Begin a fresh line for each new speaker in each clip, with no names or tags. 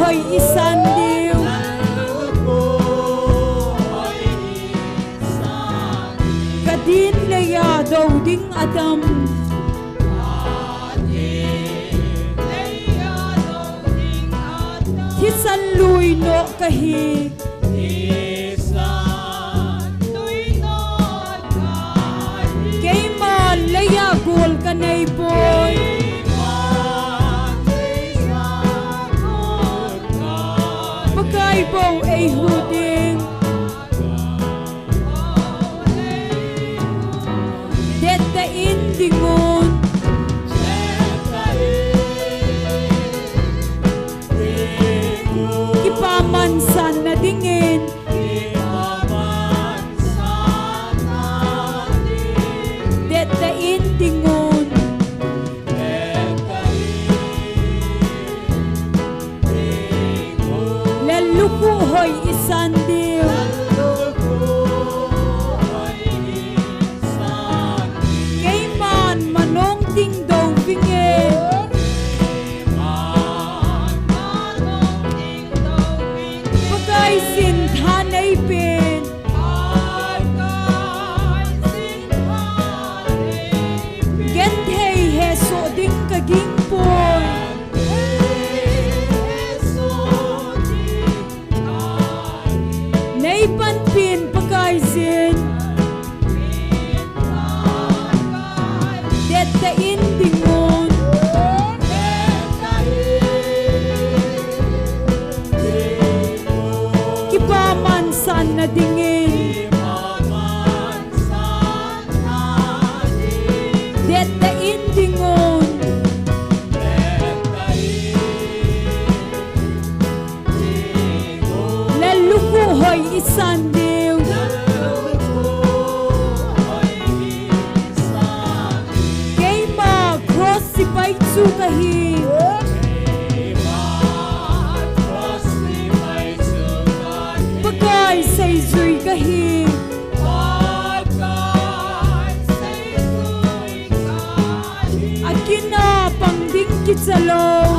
hoy isandiw kadin leya daw ding adam hisan luy no kahi kay man leya gol kanay boy bagay bow ay huding detta indingon kipamansan na dingin detta indingon laluku hoy isandiw kay man manong ting daw bingin bagay sinthanay pin genthay heso ding kaging poy naipanpin bagay sin detta indingon kipamansan na dingin detta indingon laluku hoy isandiw kay ma cross si paitsu kahi bagay say zuy kahi at kinapang ding kitsalong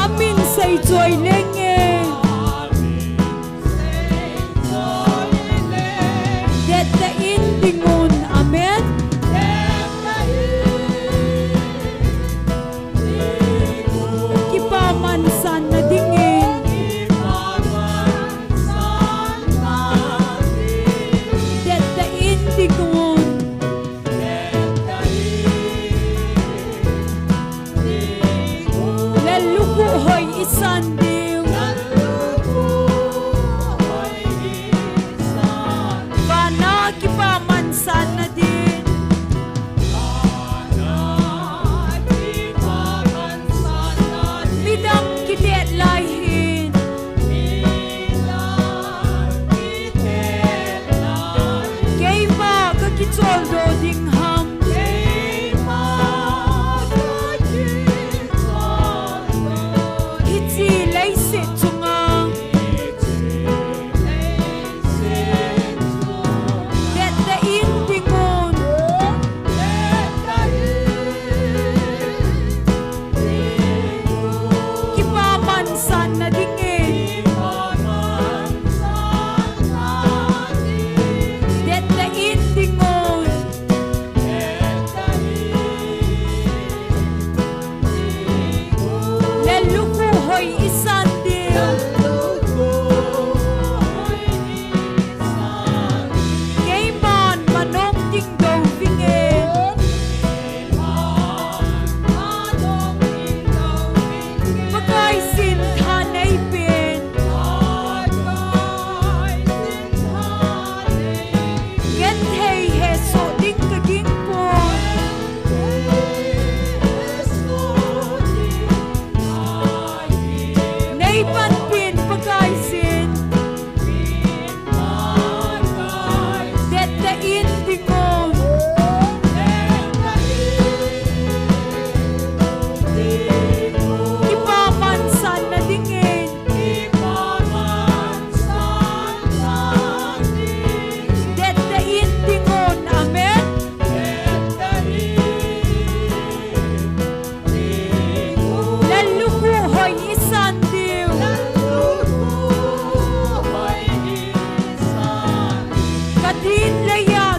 amin say joy lenge detta indingon amen kipamansan na dingin detta indingon laluku hoy isandiw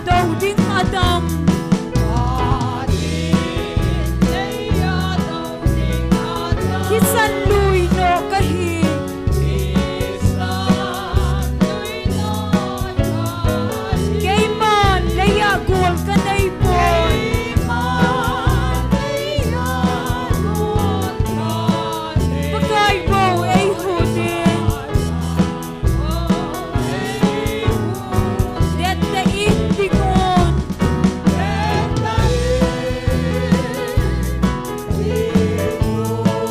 daw ding Adam. Kisan luy no kahi. Kay man laya gol kanay boy. Pagkay mo ay hudin. Dette intingon.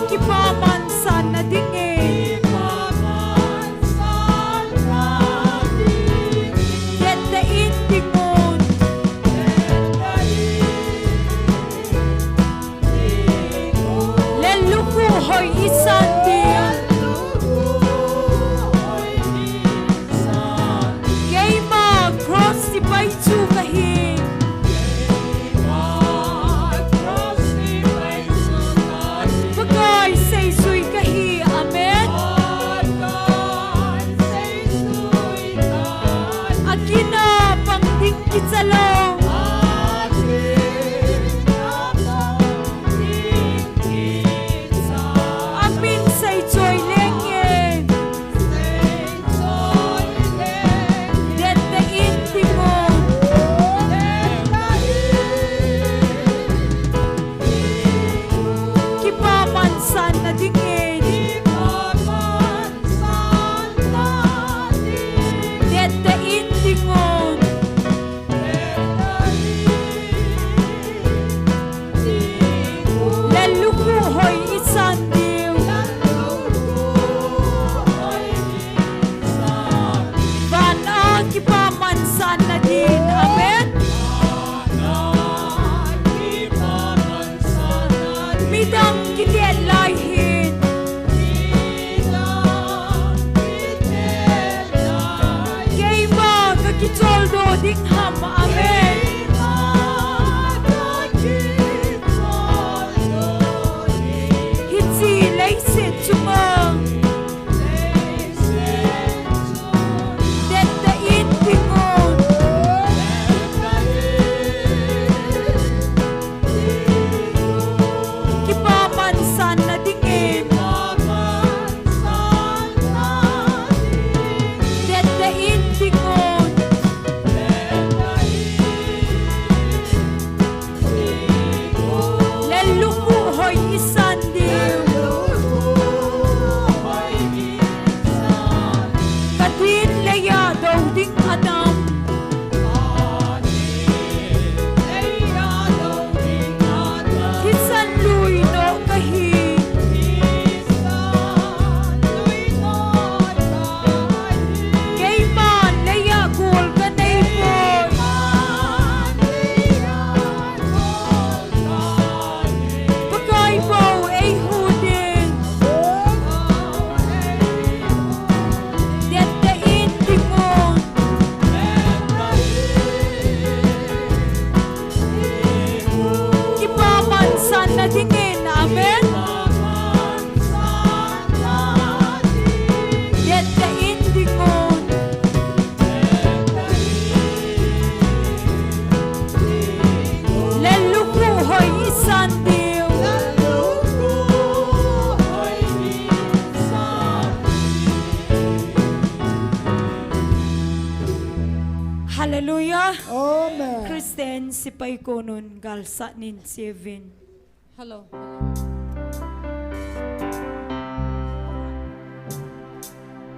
Kipaman sana dingin. Dette intingon. Leluku hoy isandi. Kay ma cross si bay kahi. Pagkay say suy kahi. Amen. Agina pang dingkit sa long. Amin say joy lengen. Dette intingon. Kipaman sana dingin. Dette intingon. Leluku hoy isandiw. Bana kipaman sana din. Amen. Midang kitiel lahin. Kay ma kakitoldo ding ham. Amen. Hitsi laysit sumang. Dette intingon. Kipaman sana dingin. Dette intingon. Leluku hoy isandiw. Kadin laya daw ding Adam. Kisan luy no kahi. Kay man laya gol kanay boy. Pagkay mo ay hudin. Dette intingon. Kipaman sana dingin. Amen. Dette intingon. Leluku hoy isandiw. Hallelujah.
Amen.
Kristen sipay ko nun galsa nin 7.
Hello.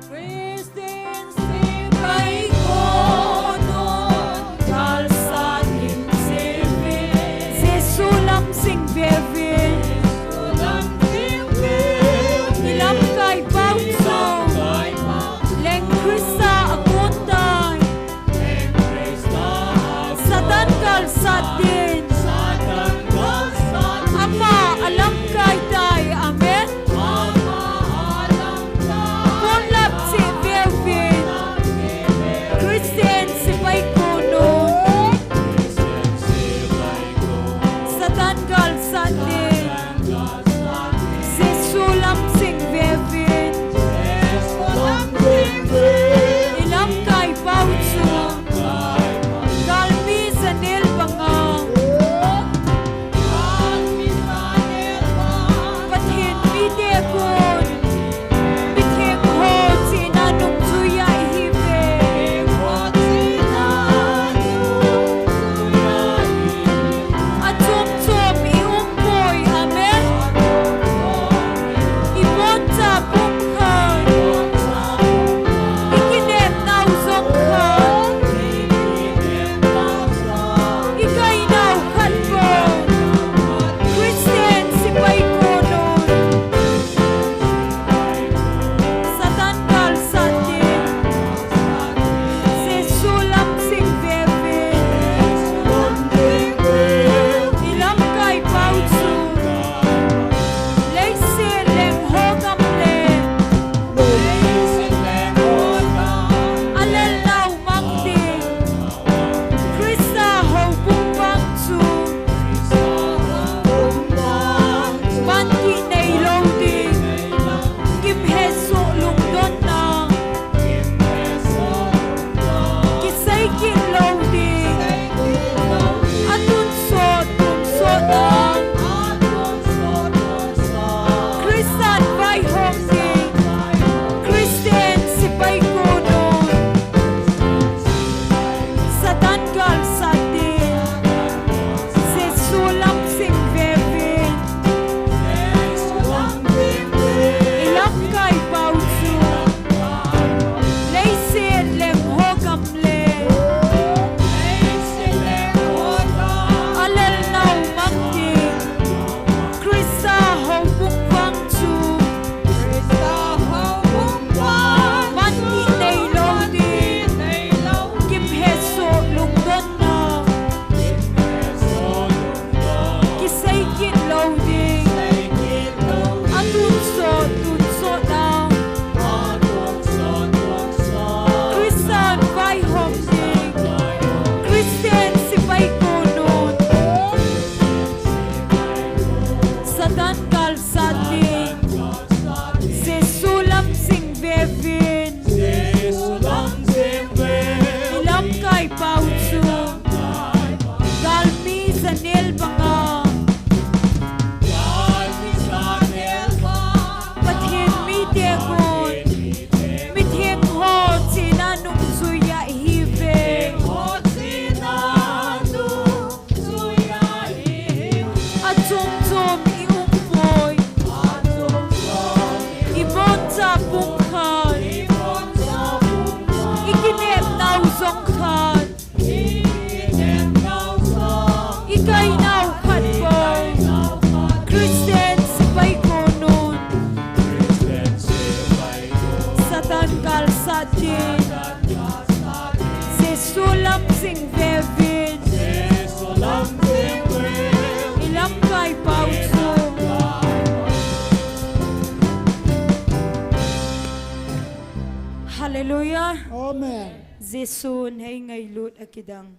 Kristen sipay ko nun galsa nin 7. Sesulam sing bevin. Ilam kay pauso. Leng Krista akontay. Satan galsa din. Ama alam kay tay. Amen. Ponlap si Bevin. Kristen sipay ko nun. Satan galsa din. Sesulam sing Bevin. Ilam kay pauso. Galmi Hallelujah.
Amen.
Jesu hay ngay lut akidang.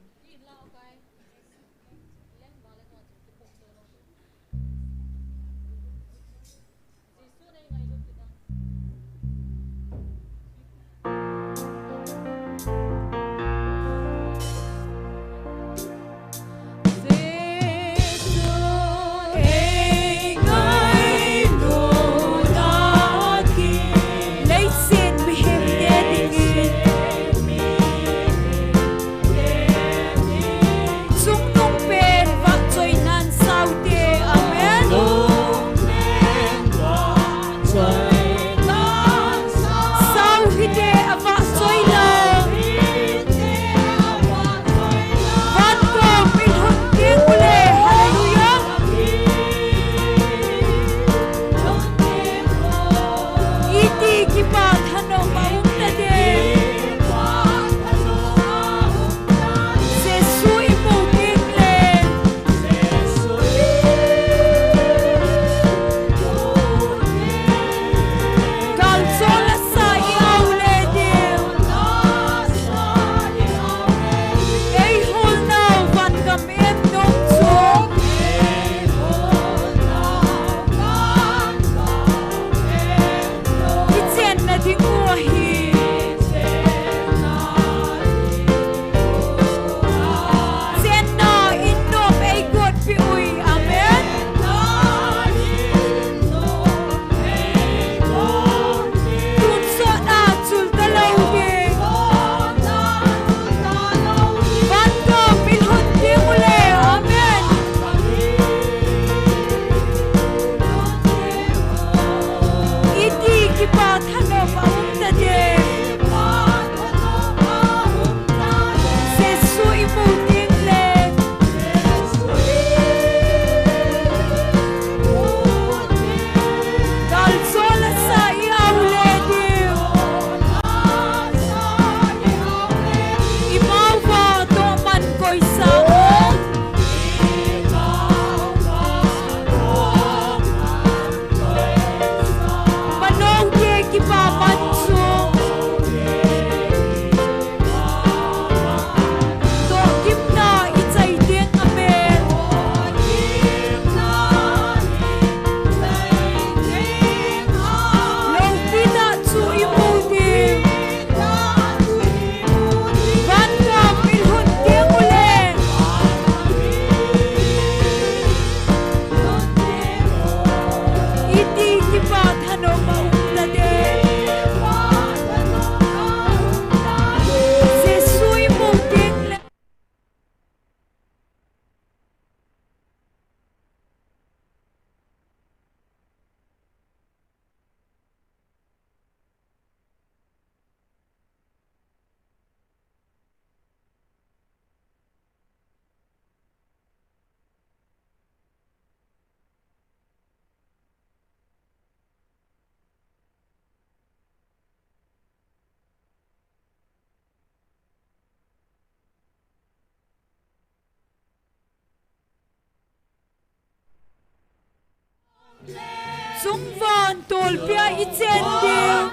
Sung von tol pia ichen ding.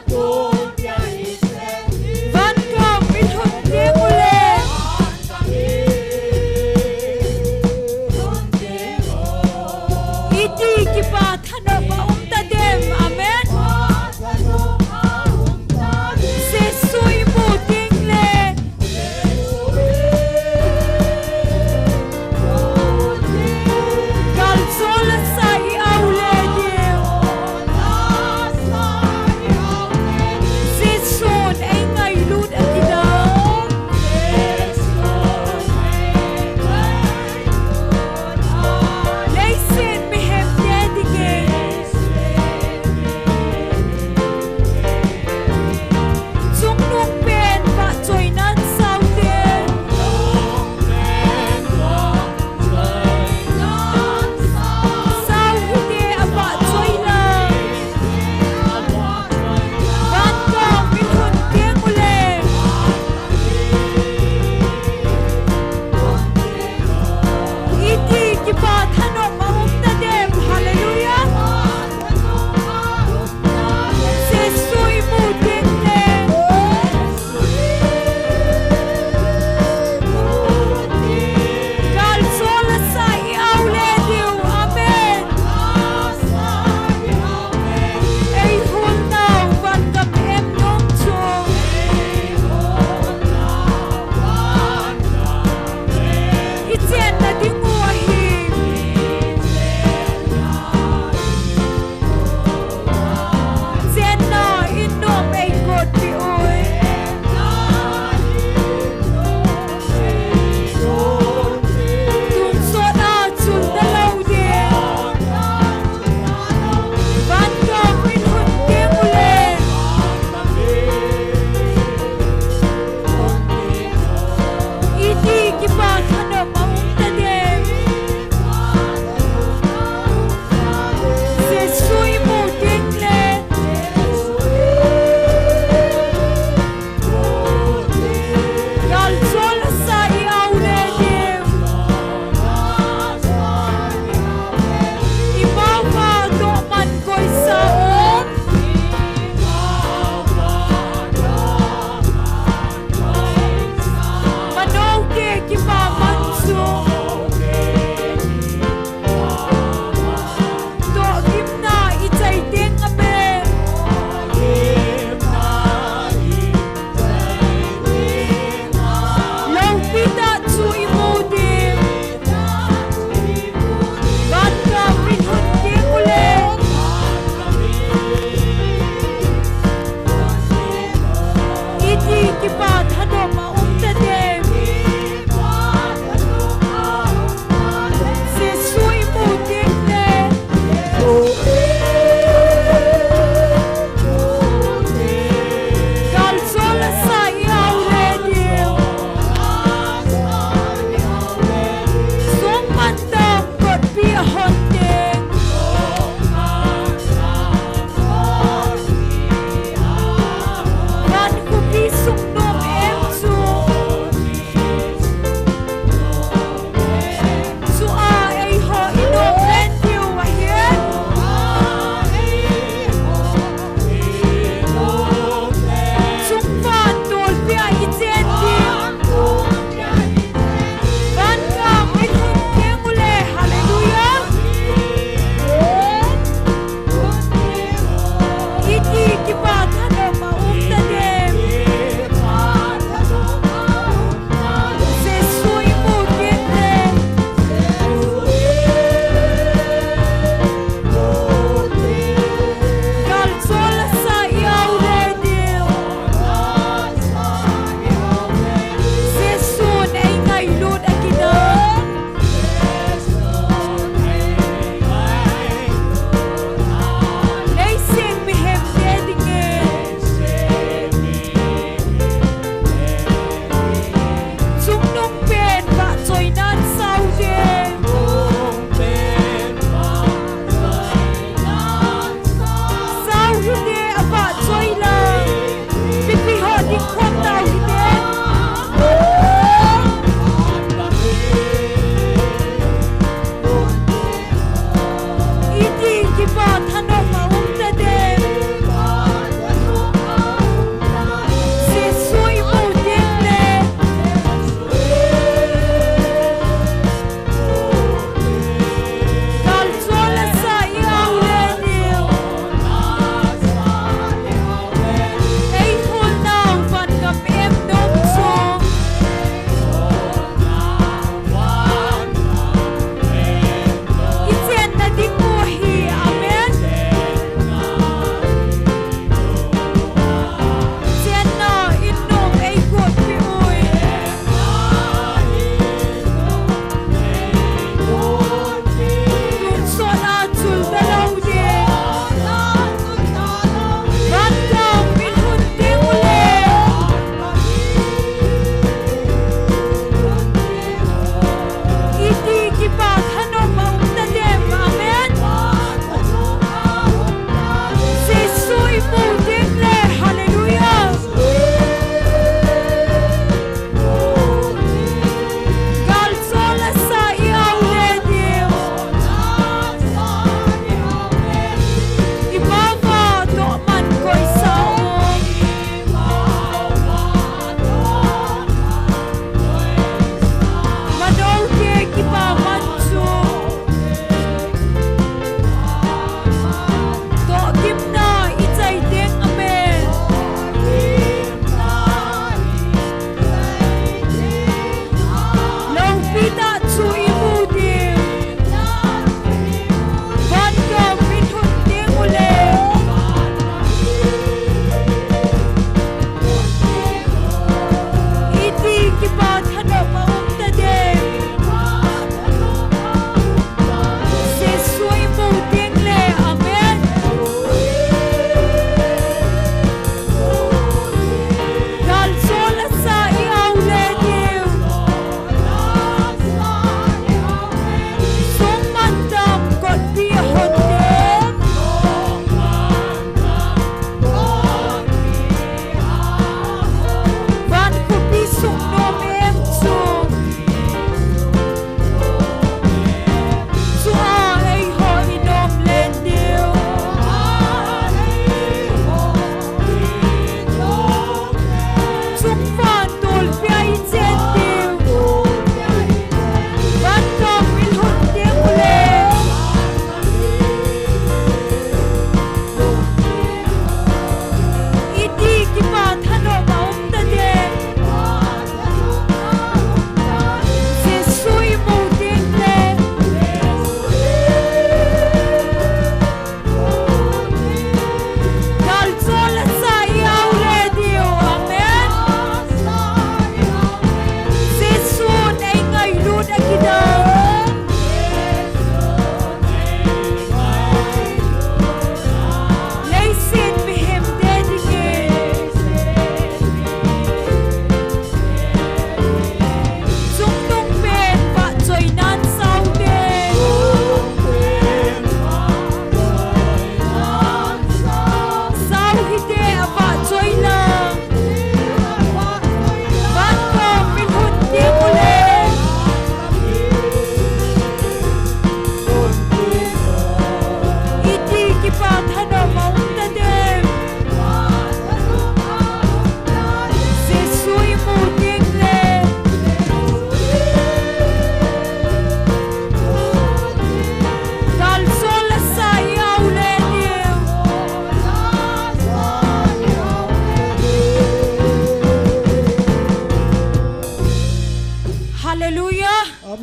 Van kam in hot ding ule. Iti kipa thana pa umta dem. Amen. Se sui mu ding le. Kal sola sai aule.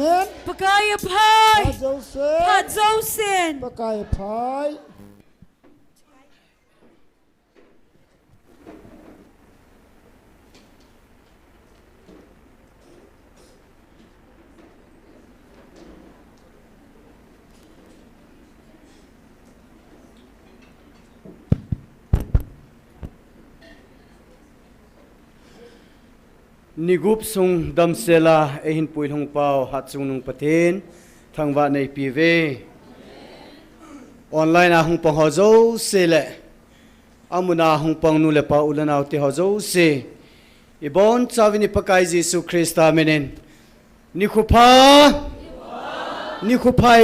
Amen.
Pagaya Pai.
Pat dấu sen.
Pat dấu sen.
Pakai pai.
Nigup sung damsela ehin puil hong pau hat sung nung patin thangwa nei pive online a hong pang hozo sele amuna hong pang nule pa ulanaw ti hozo se ibon chawini pakai Jesu Krista menen ni khupa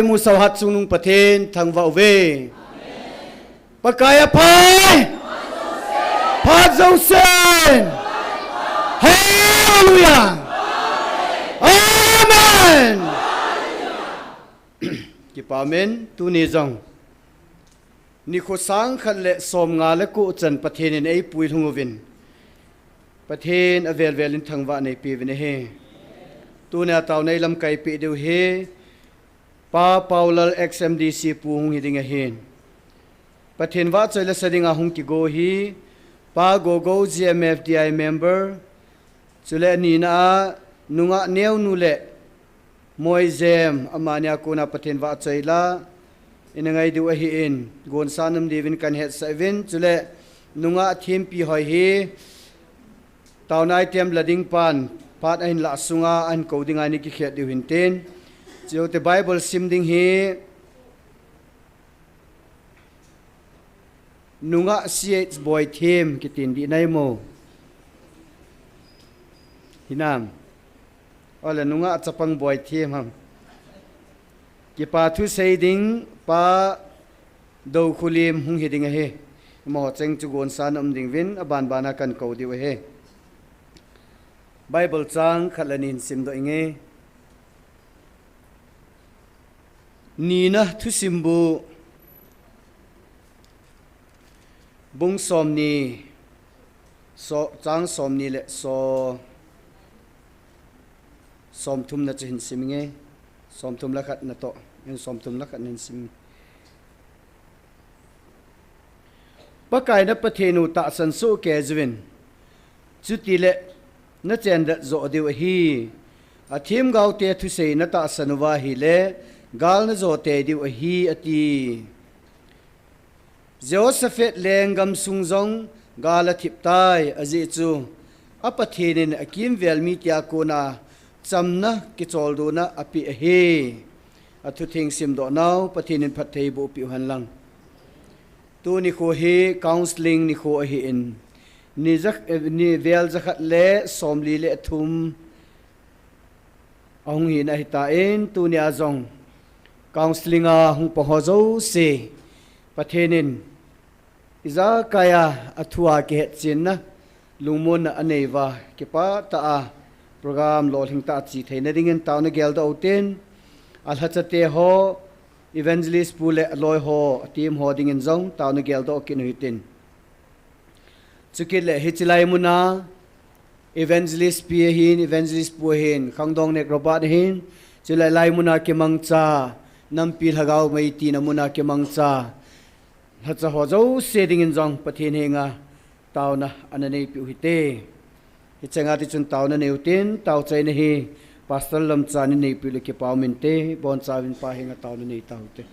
mu saw hat sung nung patin thangwa uve pakaya pai pa zo sen Hallelujah! Amen! Kipamen tu ni zong. Ni ko sang khat le som nga le ku chan pathen ei pui thungovin. Pathen avel velin thangwa nei pi vin he. Tu na taw nei lam kai pi deu he. Pa Paulal XMDC pu hung hiding a hen. Pathen wa choi la sadinga hung ki go hi. Pa go GMFDI member Sule nina nunga neu nule moizem amanya kuna patin wa chaila inangai du hi in gon sanam divin kan het seven sule nunga thim pi hoi hi tawnai tem lading pan pat ain la sunga an coding ani ki khet du hinten jo te bible simding hi nunga ch boy thim kitin di nai mo Hinam. Ola nunga chapang boy thiem ham. Ki pa thu seiding pa do khulim hung hiding he. Mo cheng chu gon san ding win aban bana kan ko diwe he. Bible chang khalanin sim do inge. Nina thu simbu bung somni so chang somni le so som thum na chin siminge som thum la khat na to en som thum la khat nin sim pakai na pathenu ta san su ke zwin chuti le na chen da zo de hi a thim gau te thu sei na ta sanwa hi le gal na zo te di hi ati Josephet lengam sungjong gala thip tai aji chu apathenin akim vel mi tia ko na chamna ki chol do na api he athu thing sim do now pathin in phathei bo pi han lang tu ni kho he counseling ni kho hi in ni jak ni vel zakhat le somli le thum ong hi na hita in tu ni azong counseling a hung po hozo se pathenin iza kaya athua ke chin na lungmon na aneiwa ke pa ta a program lo hing ta chi theina ringen tauna gel da uten al hachate ho evangelist pule loi ho team ho ding in zong tauna gel da kin hitin chukile hichilai muna evangelist pi hin evangelist pu hin khangdong nek robat hin chilai lai muna ke mangcha nampi lagaw mai ti na muna ke mangcha hacha ho zo setting in zong pathin henga tauna ananei pi hite Ichenga ti chun taw na neutin taw chay na hi pastor lam chani nei pili ke paw minte bon chawin pa hinga taw na nei taw te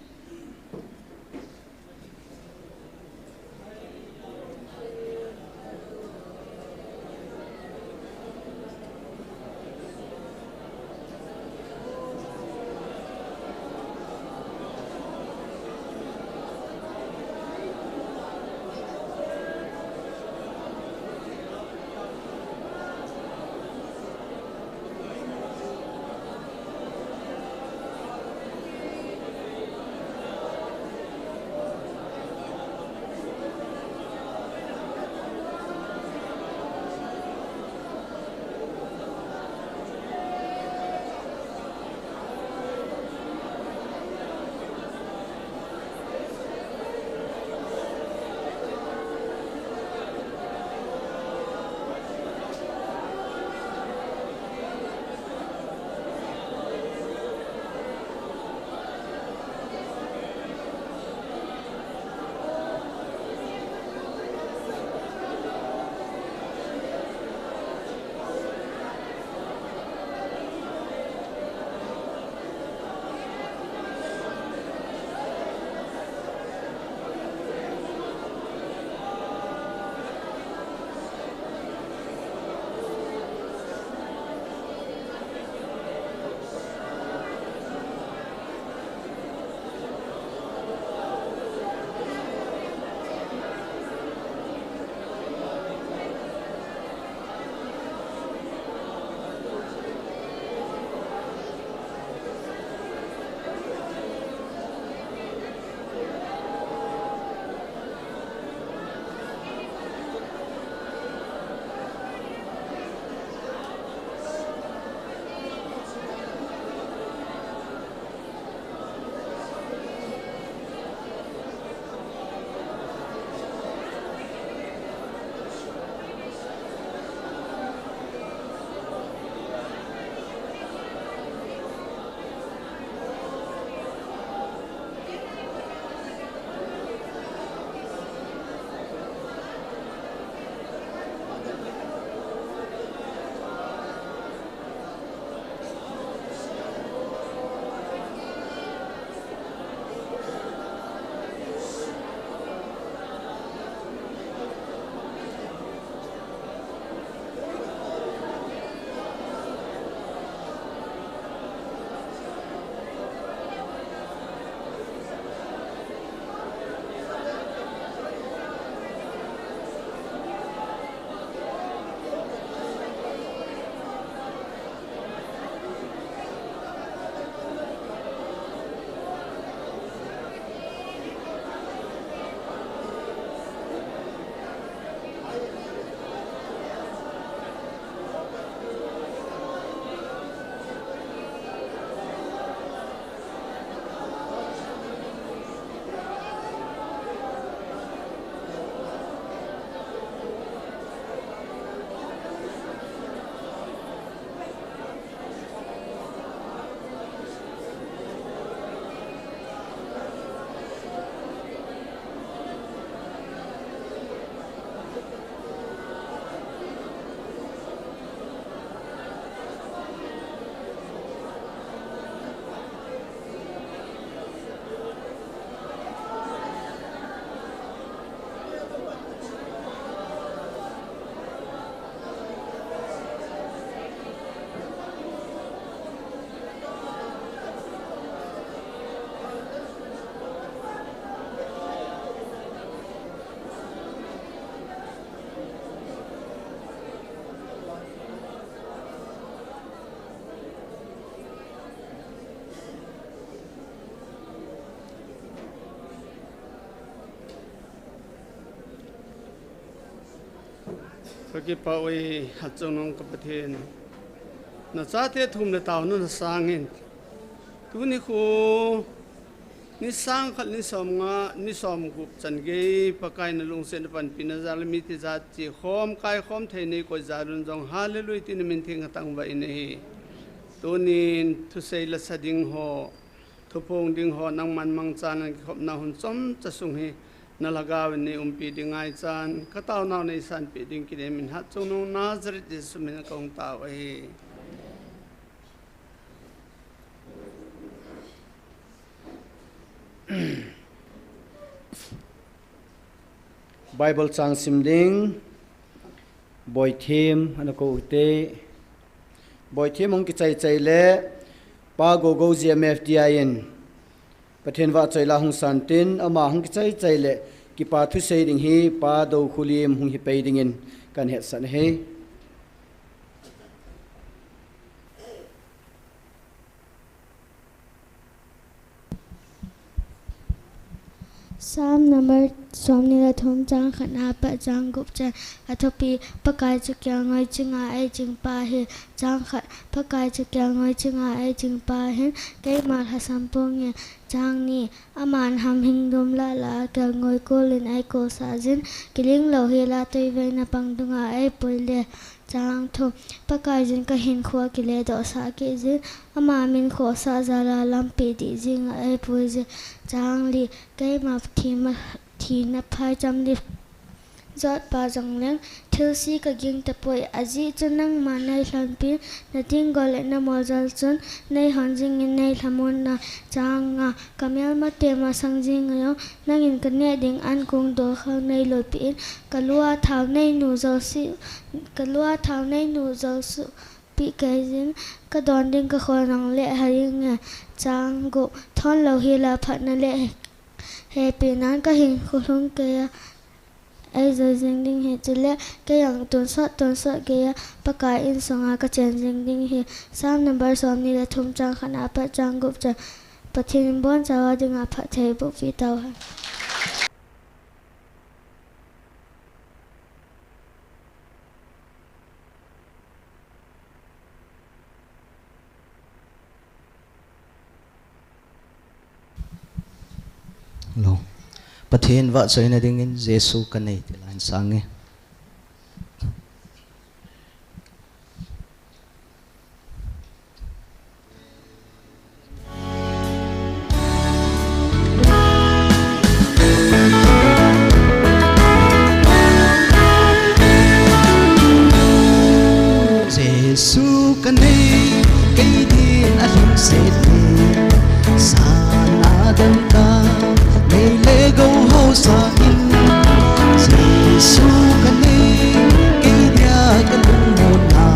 Pagi pawi hatjong kapathen na chate thum na taw na sangin tu ni khu ni sang khal ni som nga ni som gup chan ge pakai na lung sen pan pin zal mi ti za chi khom kai khom thei nei ko zarun jong hallelujah tin min thing tang ba in hi tu ni thu sei la sading ho thu pong ding ho nang man mang chan khop na hun chom cha sung hi nalagaw ni umpi dingai chan kataw naw nei san pi ding ki min hat chung no Nazareth Jesu min kong taw ai
Bible chang simding boy thim anako ute boy thim ong ki chai le pa go GMFDIN pathen wa chai la hung santin ama hung ki chai le ki pa thu sei ding hi pa do khulim hung hi pe ding in kan het san he
Psalm number somni la thom chang khana pa chang gup cha athopi pakai chu kya ngoi chinga ai ching pa he chang khat pakai chu kya ngoi chinga ai ching pa he ke ma hasam pong chang ni aman ham hing dum la ka ngoi ko len ai ko sa jin kiling lo he la toi ve na pang dunga ai poile chang tho pakai jin ka hin khwa ki le do sa ke jin ama min kho sa zara lam pe di jing ai poise chang li ke ma thi na phai cham li zot pa jong leng thil si ka ging ta poi aji chunang ma nai hlan pi na ting gol na mo jal chun nei han jing in nei thamon na chang nga kamel ma te ma sang jing yo nangin ka ne ding an kung do khang nei lo pi kalua thau nei nu zo si kalua thau nei nu zo su pi kai jin ka don ding ka khol nang le haring chang go thon lo hi la phat na le he pi nan ka hin khulung ke ai giờ ding ding he chile ke yang ton sa ke ya pakai in songa ka chen ding ding he Psalm number som ni la thum chang khana pa chang gup cha pathin bon chawa ding a pha thei bu fi taw ha
lo pathen wa chai na ding in Jesu ka nei ti lan sang nge Jesu ka nei kai din a hing se sa na dan ka nei le go ho sa in Jesu ka nei kai dia ka lung mo na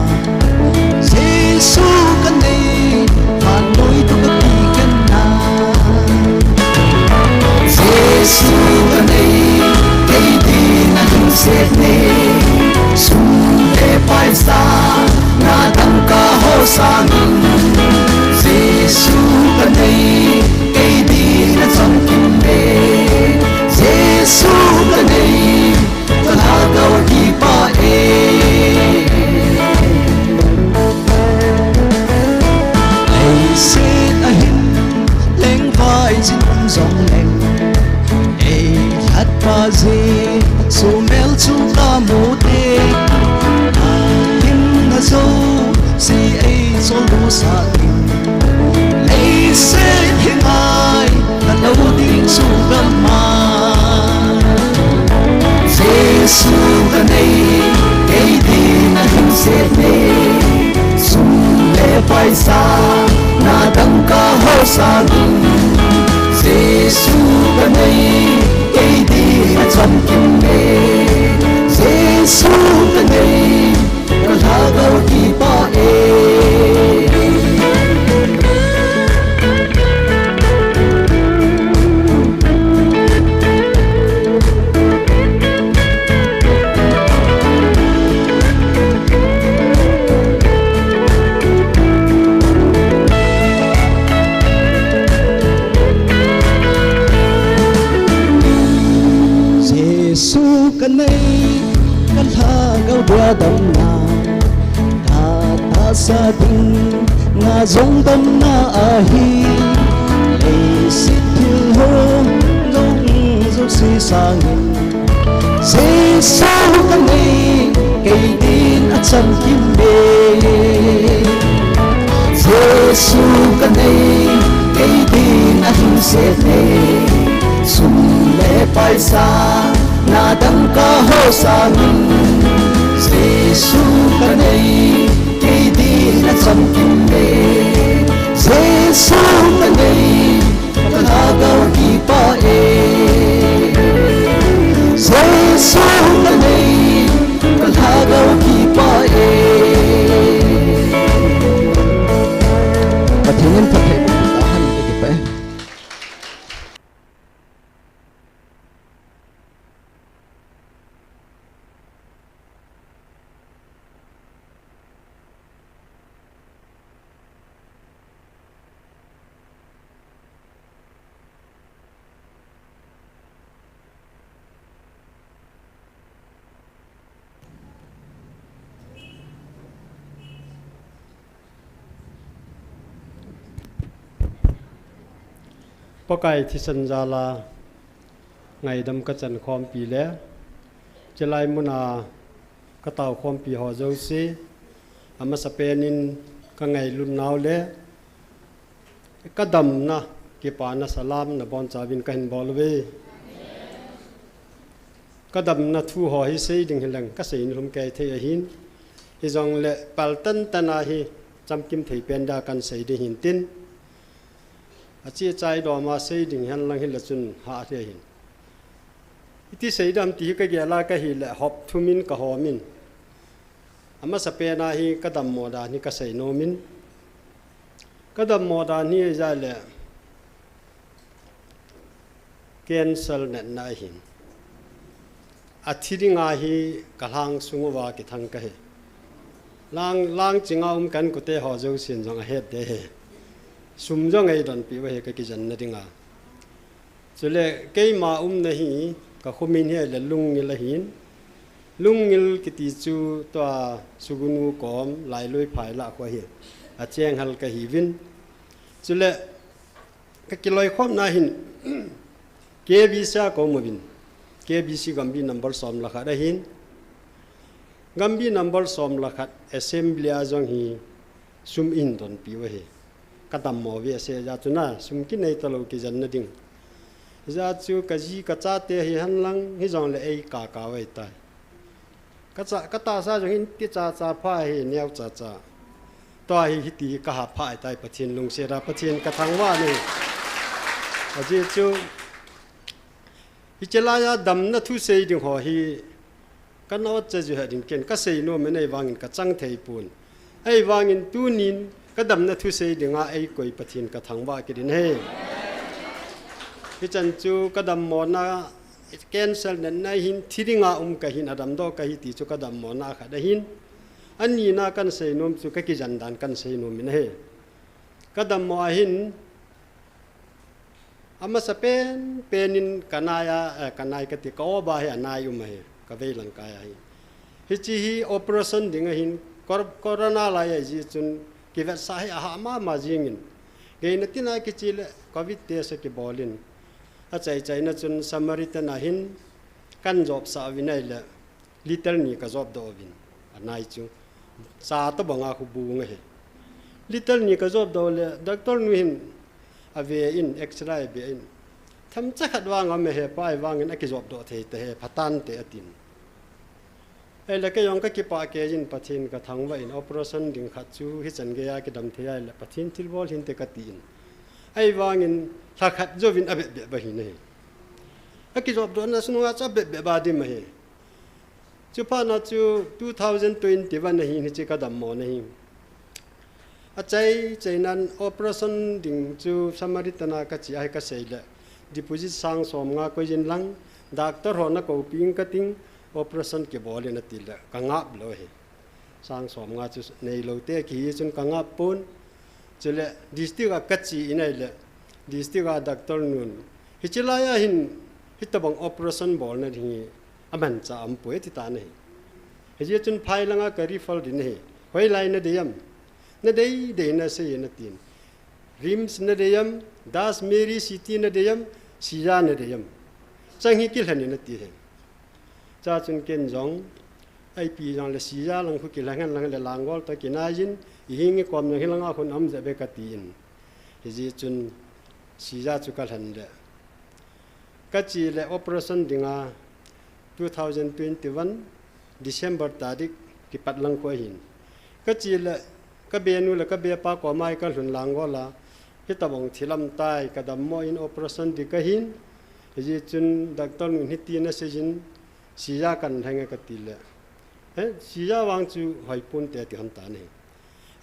Jesu ka nei phan noi to ka pi kan na Jesu ka nei kai din a hing se su le pai sa na dam ka ho sang Jesu ka nei kai di na cham kim me Jesu ka nei ka la ga ki pa e ai se a hin leng vai jin zong leng ei hat pa je su mel chu ka mo te so si ai so lo sa lei se hin ai na lo ding su ga ma Jesu ka nei kai di na hin se nei su le pai sa na dam ka ho sa Jesu ka nei kai di na cham kim me Jesu ka nei Kalagaw ki pa Jesu ka nei kalagaw ding nga zong tam na ahi lei sit thil ho nong zo si sangin se sa ka nei kei din at sam kim be Giêsu ka nei kei din a hin se nei sum le pai sa na dang ka ho sangin Giêsu ka nei kei din at sam kim be Giêsu ka nei ka hagaw ki pa Giêsu ka nei ka hagaw ki pa Pathian pathe tahan ke pa
Pakai thi sanjala ngai dam ka chan khom pi le chelai muna ka taw khom pi ho zo si ama sapenin ka ngai lun naw le ka dam na ki pa na salam na bon chabin ka hin bolwe ka dam na thu ho hi sei ding hilang ka sei rum kai the hin hi jong le paltan tana hi chamkim thei pen da kan sei de hin tin achi chai do ma sei ding han lang hil chun ha the hin iti sei dam ti ka gela ka hi le hop thumin ka homin ama sape na hi kadam mo da ni ka sei no min kadam mo da ni ja le cancel net na hin athiri nga hi kalang sunguwa ki thang ka he lang chinga kan ku te ho jo sin jong a het de he sum jong ai don pi we ka ki jan na dinga chule ke ma na hi ka khomin he le lung ni la hin lung ngil ki ti chu to sugunu kom lai loi phai la ko hi a cheng hal ka hi win chule ka ki loi khom na hin ke bi sa ko mo bin ke bi si gambi number som la kha da hin gambi number som la khat assembly a jong hi sum in don pi we hi kadam mo vi se ja chuna sum ki nei talo ki jan na ding ja chu ka ji ka cha te hi han lang hi jong le ei ka ka wei tai ka ta sa jong hin ti cha cha pha hi neu cha cha to hi ti ka ha pha tai pathin lung se ra pathin ka thang wa ni aji chu hi chela ya dam na thu sei ding ho hi ka no cha ju ha ding ken ka sei no me nei wangin ka chang thei pun ai wangin tu nin ka dam na thu sei dinga ai koi pathin ka thangwa ki din he hi chan chu ka dam mo na cancel nan na hin thiringa ka hin adam do ka hi ti chu ka dam mo na kha da hin ani na kan sei nom chu ka ki jan dan kan sei nom min he ka dam mo hin ama sa penin kanai ka ti ko ba he anai um he ka ve lang ka hi chi hi operation dinga hin corona la ya ji chun ki vet sai a ma ma jingin ge na tina ki chile covid test ki bolin a chai na chun samaritan a hin kan job sa vinai le little ni ka job do vin anai chu sa to banga khu bu nge he little ni ka job do le doctor nu hin ave in x-ray be in tham cha khat wang am he pai wangin a ki job do the te he phatan te atin ai la ke yong ka ki pa ke jin pathin ka thangwa in operation ding khat chu hi chan ge ya ki dam the ya la pathin til bol hin te ka tin ai wangin tha khat jo vin abe be ba hi ne a ki job do na sunu cha be ba di ma he chu pa na chu 2021 na hi ni chi ka dam mo na hi a chai nan operation ding chu samaritana ka chi ai ka sei la deposit sang som nga ko jin lang doctor ho na ko ping ka ting operation ke bol na tila kangap lo he sang som nga chu nei lo te ki chun kangap pun chule district a kachi inai le district a doctor nun hi chila ya hin hitabang operation bol na hi aman cha am poe ti ta nei he je chun phai langa ka refer din he hoi lai na deyam na dei na se na tin rims na deyam das mary city na deyam sia na deyam chang hi kil hanin na ti he cha chun ken jong ai pi jong le sia lang khu kil hangan lang le langol ta kinajin hing kom na hilanga khun am ze be ka tin hi ji chun sia chu kal han le ka chi le operation dinga 2021 December tarik ki patlang ko hin ka chi le ka be nu le ka be pa ko mai ka hlun langola hi tabong thilam tai ka dam mo in operation di ka hin ji chun doctor nu hi ti na se jin sia kan hanga ka ti le he sia wang chu hoi pun te ti han ta ne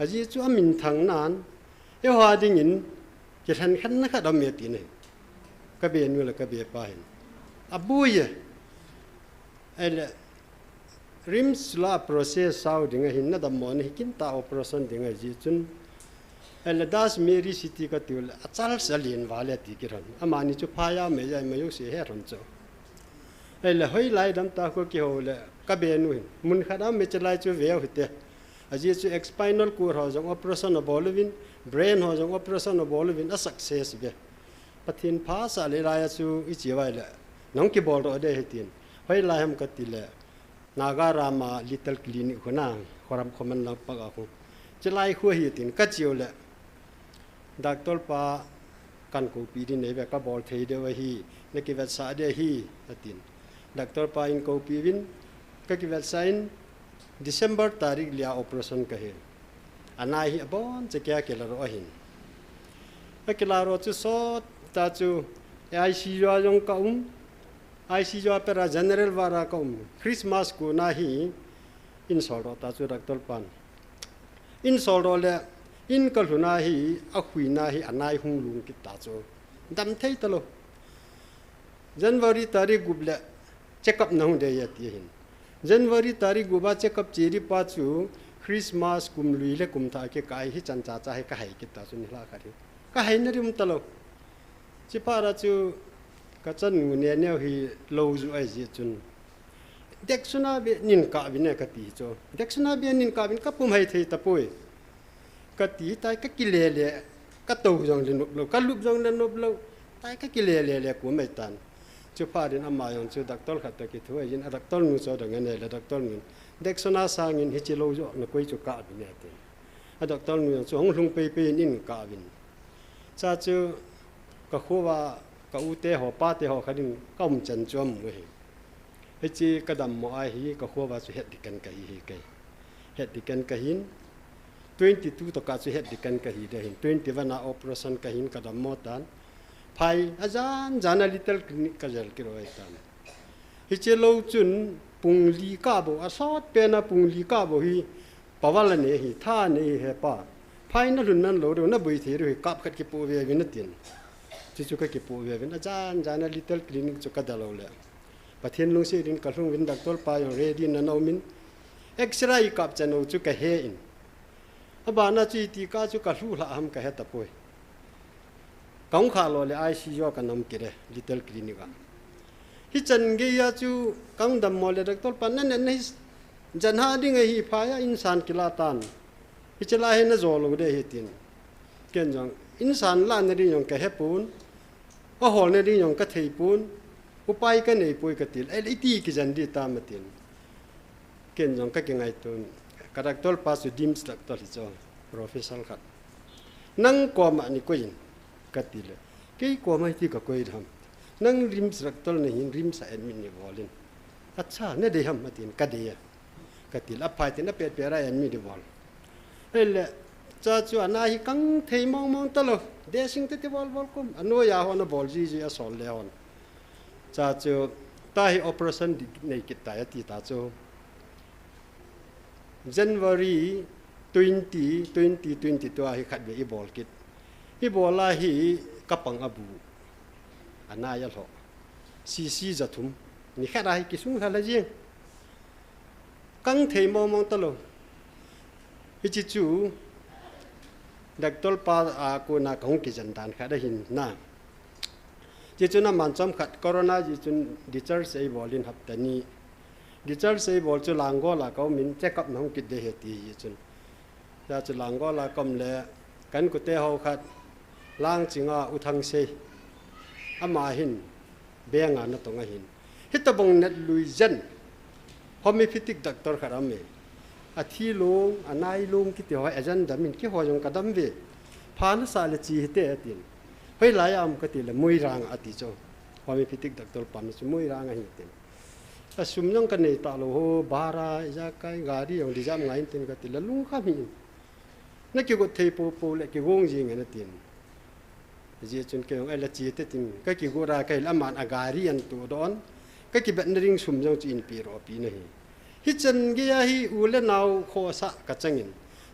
a ji chu amin thang nan e hwa ding in ki than khan na kha dam me ti ne ka be nu le ka be pa hin abu ye ele rims la process sau dinga hin na dam mo ni kin ta operation dinga ji chun ele das meri city ka tul achal salin wale ti kiran amani chu phaya me ya me yu se he ron cho ele hoi lai dam ta ko ki ho le ka be nu hin mun khada me chalai chu ve hote aji chu spinal cord ho jong operation of bolvin brain ho jong operation of bolvin a success ge pathin pha sa le la ya chu I chi wai le nong ki bol ro de hetin hoi lai ham ka ti le Nagarama little clinic huna khoram khoman la pa ko chalai khu hi tin ka chiu le doctor pa kan ko pi din ne ka bol thei de wa hi ne ki vet sa de hi atin doctor pa in ko pi win ka ki vet sign December tarik lia operation ka he anai hi bon che kya ke la ro hin ka la ro chu so ta chu ai si yo jong ka IC jo pera general wara kom Christmas ko nahi in soldo ta chu doctor pan in soldo le in kal huna hi a hui na hi anai hung lung ki ta chu dam thei talo January tarikh guble check up nang de ya ti hin January tarikh guba check up chiri pa chu Christmas kum lui le kum ta ke kai hi chan cha cha he ka hai ki ta chu ni la khari ka hai na rim talo chi para chu ka chan ngu ne ne hi lo zu ai ji chun dek suna be nin ka bi ne ka ti cho dek suna be nin ka bin ka pum hai thei ta poi ka ti tai ka ki le le ka to jong le lo ka lup jong le nop lo tai ka ki le le ku mai tan chu pa din amma yong chu doctor khat ta ki thu yin a doctor nu so dang ne le doctor nu dek suna sang in hi chi lo jo na koi chu ka bi ne te a doctor nu chu hong lung pe pe nin ka bin cha chu ka khuwa ka ute ho pa te ho khadin kam chan chom we he chi kadam mo ai hi ka khuwa chu het dikan ka hi ke het dikan ka hin 22 to ka chu het dikan ka hi de hin 21 na operation ka hin kadam mo tan phai ajan jana little clinic ka jal ki roi tan hi che lo chun pung li ka bo a sot pe na pung li ka bo hi pawal ne hi tha ne he pa phai na lun nan lo do na bui the ri kap khat ki po ve vin tin chu ka ki pu ve ven ajan jana little clinic chu ka dalo le pathen lung se din ka hlung win doctor pa yong ready na no min x-ray kap chano chu ka he in aba na chi ti ka chu ka hlu la ham ka he ta poi kaung kha lo le IC jo ka nam kire little clinic a hi chan ge ya chu kaung dam mo le doctor pa na ne jan ha ding hi pha ya insan kilatan hi chala he na zo lo de he tin ken jong insan la na ri yong ka he pun a hol ne ri yong ka thei pun upai ka nei poi ka til ai ti ki jan di ta ma tin ken jong ka ke ngai tun ka doctor pa su dim doctor cho professional khat nang ko ma ni ko yin ka til ke ko mai ti ka koi dham nang rim doctor ne hin rim sa admin ni volin acha ne de ham ma tin ka de ya ka til a phai tin a pe pe ra admin di vol ele cha chu ana hi kang thei mong mong talo de sing te bol bol kum ano ya ho na bol ji ji a sol le on cha chu ta hi operation nei ki ta ya ti ta chu January 2022 hi khat be I bol kit I bola hi kapang abu ana ya lo si zathum ni khara hi kisung hala ji kang thei mong mong talo hi chi chu doctor pa a ko na kong ki jan dan kha da hin na ji chu na man chom khat corona ji chun discharge sei bolin haptani discharge sei bol chu langgo la ko min check up nong ki de he ti ji chun จะจุหลังก็ละกำเละกันกุเตหขัดล้างจิงอุทังเซอามาหินเบียงานตรงหินฮิตบงเน็ตลุยเจนพอมีพิธีดักตอร์ขรามอาทิลุงอันนายลุงคิดว่าอาจารย์ดำมินคิดว่าจงกระดำเวพานสารจีเตอตินเฮ้ยหลายกติละมวยรางอติโจพอมีพิธีดักตอร์ปั๊มสมวยรางหินตินแต่สมยงกันในตาโลโหบาราจะใกล้กาดีองดิจามไงตินกติละลุงข้ามีนั่นคือก็เทปูปูเล็กวงยิงเงินตินเจ้าจนเกี่ยวไอ้ละจีเตตินก็กี่กูราไกละมันอากาศอันตัวดอนก็กี่แบบนริงสมยงจีนปีรอปีนี่ฮิจันเกียฮิอูเลนาวโคสะกัจจิน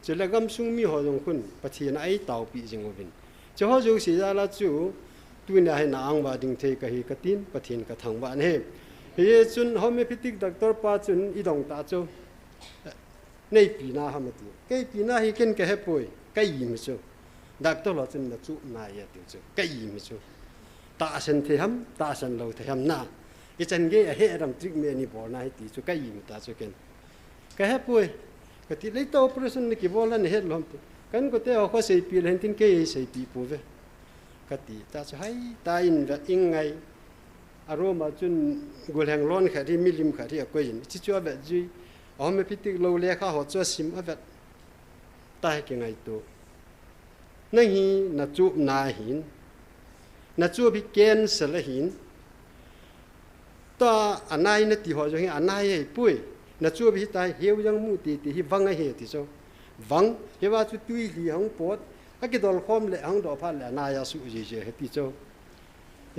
จะละกำซุงมีหัวจงคุณปะเทียนไอ้เต่าปีจิงวินจะหัวจงสีจะละจูตัวนี้ให้นางบาดิงเทกะฮิกตินปะเทียนกะทังบ้านเฮเฮ้จนเขาไม่พิจิกดักตอร์ป้าจนอีดงตาโจในปีหน้าฮามาตีแกปีหน้าฮิเกินแกเฮป่วยแกยิ้มโจดักตอร์เราจนละจูนายติโจแกยิ้มโจตาสันเทียมตาสันเราเทียมน่าอีจันเกยเฮรำทริกเมนี่บอลนายตีโจแกยิ้มตาโจเกินแกเฮป่วยก็ที่เลยตัวประชาชนนี่บอลนั่นเฮล้อมตัวกันก็เตะเขาใส่ปีเห็นทิ้งเกยใส่ปีปูเวก็ที่ตาจะให้ตาอินแบบยังไงอารมณ์จนกุลแห่งร้อนขาที่มิลิมขาที่ก็ยินที่ชัวแบบจีอ๋อไม่พิจิกเราเลี้ยข้าหัวชัวซิมแบบตายยังไงตัวนั่งหินนัดจูบนาหินนัดจูบพิเกนเสลหินตัวอันนายนัดที่หัวจงหินอันนายให้ป่วยนัดจูบพิตายเหี้ยวยังมูตีที่วังให้เหี้ยที่โจวังเหี้ยว่าจุดตุยเหลี่ยงปวดอากิดอลคอมเละหังดอกพันเละนายาสุจีเจให้ที่โจ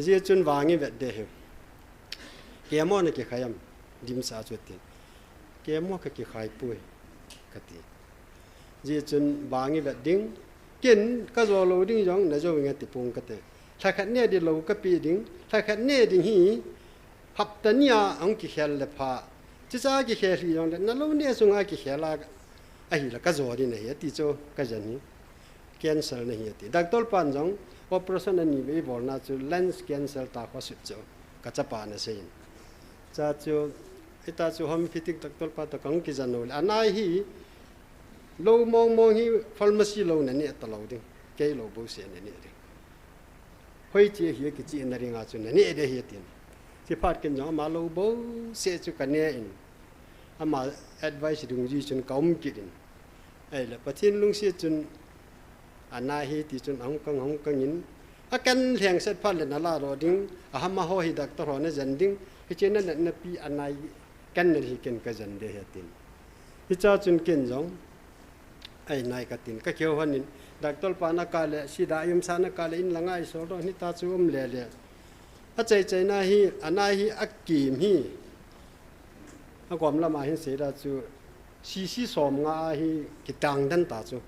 เจ้าจนวางเงี้ยแบบเดียวเกี่ยมอนี่เกี่ยขยำดิมสาจุดที่เกี่ยมอก็เกี่ยขายป่วยกติเจ้าจนวางเงี้ยแบบดิ้งกินก็จะเราดิ้งยังน่าจะวิ่งติดปุ่งกติถ้าขัดเนี่ยดิเราก็ปีดิ้งถ้าขัดเนี่ยดิ้งฮีพับตันยาอังกิเขลเล็บผ้าจะจ้ากิเขลยังนั่นเราเนี่ยส่งอากิเขลากไอ้ละก็จะดินเนี่ยติดโจก็จะนี่แคนเซิลเนี่ยติดดักตัวปันจังoperation ani be borna chu lens cancel ta kho sit chu ka chapa na sein cha chu eta chu hom fitik doctor pa to kang ki janol anai hi lo mong hi pharmacy lo na ni ta lo ding ke lo bo se ne ni de hoi chi hi ki chi na ringa chu na ni de hi tin chi phat ken jong ma lo bo se chu ka ne in ama advice dung ji chun kaum ki din ai la pathin lung se chunอันนั้นเหตุจนห้องกังยินอาการเลี้ยงเสร็จพันเลยนั่นละรอดิ้งอาหารมาห่อให้ดักตลอดเนี่ยจันดิ้งที่เจนั่นนั่นปีอันนั้นกันเลยที่เกินกันจันเดียตินที่เจ้าจนเกินจงไอ้นายกัตินก็เกี่ยวหันนินดักตลปานากาเลสีดายุมสานากาเลอินละง่ายสอดนี่ตาจูมเล่อาใจน่าฮีอันนั้นฮีอักกีมฮีอากวมละมาเห็นเสียดาจูซีสอมงาฮีกิตังดันตาจู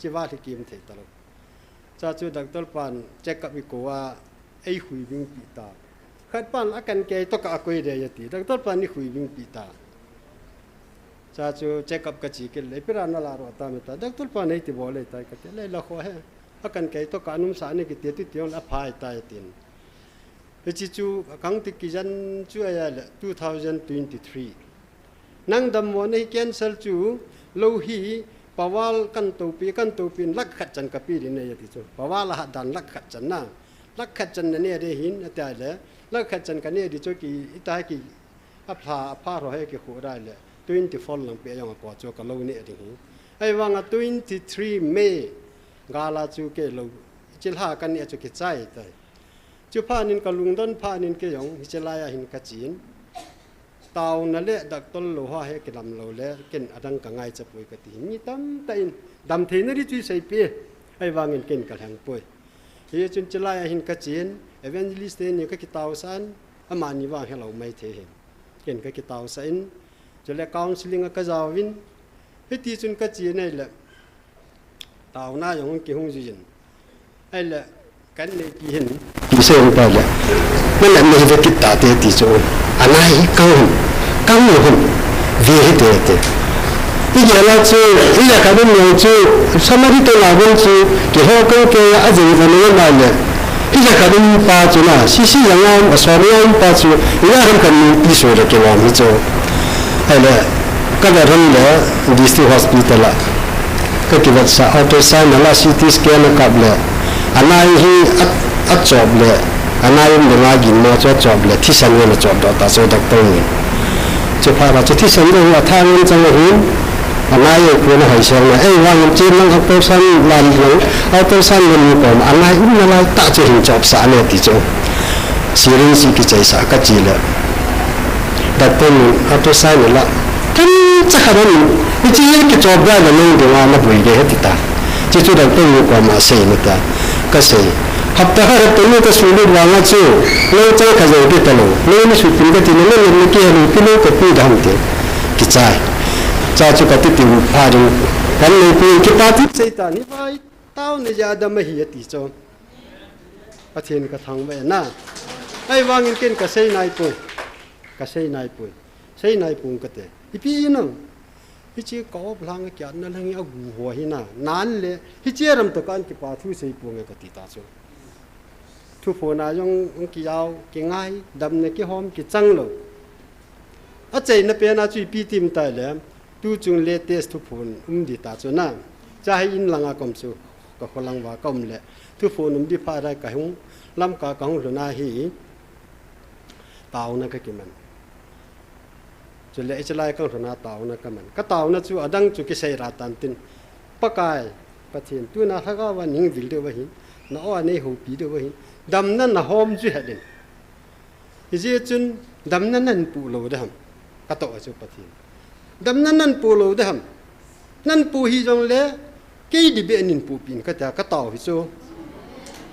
จีว่าที่กิมเถิดตลอดจ้าจูดักตลปันเจ๊กับวิโกว่าไอ้หุยวิ่งปีตาขัดปันอาการแกตกอากุยเดียตีดักตลปันนี่หุยวิ่งปีตาจ้าจูเจ๊กับกระจีกินเลยพิรานาลารอตามตาดักตลปันไอ้ที่บอกเลยตายกันเลยละข้อให้อาการแกตกอานุมสารนี่กิเตียติเตียงละพายตายตินเฮ้ยจูกังติกิจันจูอะไรละ2023นั่งดำวันให้แคนเซิลจูโลหีปาวาลกันตูปีนลักขัดจันกับปีดินเนี่ยที่สุดปาวาลหัดดันลักขัดจันน่ะลักขัดจันเนี่ยได้หินแต่เลยลักขัดจันกันเนี่ยที่สุดกี่อิตากี่อัพพาเราให้กี่หัวได้เลย20 fall หลังเปียยังปอดจูกับเราเนี่ยที่หินไอ้ว่าง23 May กาลาจูเกลูจิลหากันเนี่ยจูกี่ใจแต่จูพานินกับลุงต้นพานินเกยองฮิจลายหินกัจจินตาวนั่นแหละดักต้นโลหะให้กินลำโลเล่กินอดังกังไงจะป่วยกติมีตั้มแต่อินดำเทนนี่จุยใส่เปียไอ้วางเงินกินกระแทงป่วยเฮียจุนจะไล่หินกระเจียนเอเวนเจลิสเตนนี่ก็กิตาวสันอามานี่ว่าให้เราไม่เทเห็นกินก็กิตาวสันจะเล่คาวน์ซิลิงก็จะเอาวินเฮ้ยที่จุนกระเจียนนี่แหละตาวหน้าอย่างกี่ห้องจุนไอ้แหละกันในกี่เห็นกี่เซลล์ไปเลยนั่นแหละไม่ได้กิตาเตติโจอันนั้นกังหุ่นวีให้เตะอีกอย่างละจูอีกอย่างก็เป็นอย่างจูสมัยที่ตัวเราเป็นจูที่เขาก็แก่อาจจะเป็นอย่างนั้นเลยอีกอย่างก็เป็นป้าจูน่ะซีอย่างนั้นสอนอย่างป้าจูอีกอย่างก็มีพิสูจน์เกี่ยวกับมิจูไอ้เนี่ยก็แบบนั้นเลยดิสติฮอสพิทอลละ ก็กิวัดสะอัลโตไซน์นั่นละซีทีสแกนกับเลยอันนั้นฮีอัดจอบเลยอันนั้นยังไม่กินมาจอบเลยที่สันเงินจอบดอตาโซดักตรงนี้จะพาเราจะที่สันเงินว่าทางเงินจังหินอันนั้นยังควรให้เสียงนะวางเงินจีนนั่งอัลโตไซน์ลานหลงอัลโตไซน์เงินมีผมอันนั้นอุ้มอะไรตาจะเห็นจอบสารเนี่ยที่จงซีรีส์กิจใจสากัจจีเลยดักตรงนี้อัลโตไซน์นี่ละท่านจะขนาดนี้ที่ยังกิจจอบได้แล้วนี่เดี๋ยวมาบุยเลยที่ตาที่จุดดักตรงนี้กว่ามาเสียนี่ตาก็เสียฮับตาฮาร์ตุนี่ก็สุดวางจู่เราจะขยันไปตลอดเราไม่สุดเป็นกันที่นั่นเราไม่เกี่ยวกับเราก็พูดได้หมดกิจใจจ้าจุกติดอยู่พาดูกันเลยพูดกิจติดเสียตานี่ไปเต้าในยาดำไม่เหี้ยติดจงอาเทียนกระทังไปน่ะไอ้วางเงินก็เสียนายปุ่นก็เสียนายปุ่นเสียนายปุ่นก็เตะอีพี่น้องฮิจิกอบหลังแกนั่นหลังเอาหัวหิน่ะนานเลยฮิจิรำตะการกิปาทุเสียปุ่นก็ติดตาจงทุกคนน่ะยังกี่ยาวกี่ง่ายดำในกี่หอมกี่จังเลยอาใจนับเป็นอาชีพปีติมตายแล้วตู้จุงเลเทสทุกคนดีตาจนน่ะจะให้อินหลังอากมสุก็คนหลังว่ากมเลยทุกคนดีพาได้กับหงลำกาของหลุนาฮีเต่านั่นก็กี่มันจุเลจะไล่ของหลุนาเต่านั่นก็มันก็เต่านั่นจู่อดังจู่กิเสยราตันตินปะกายปะเทียนตู้น่ะถ้าก็วันนิ่งวิลเดอร์วะหินน่ะอันนี้หูปีเดอร์วะหินดำนั่นน่ะหอมจู่เห็ดอิเจจุนดำนั่นปูโลเดhamก็ต่อจู่ปะเทียนดำนั่นปูโลเดhamนั่นปูฮีจงเล่กี่ดิเบนินปูปินก็แต่ก็เต่าฮิจู่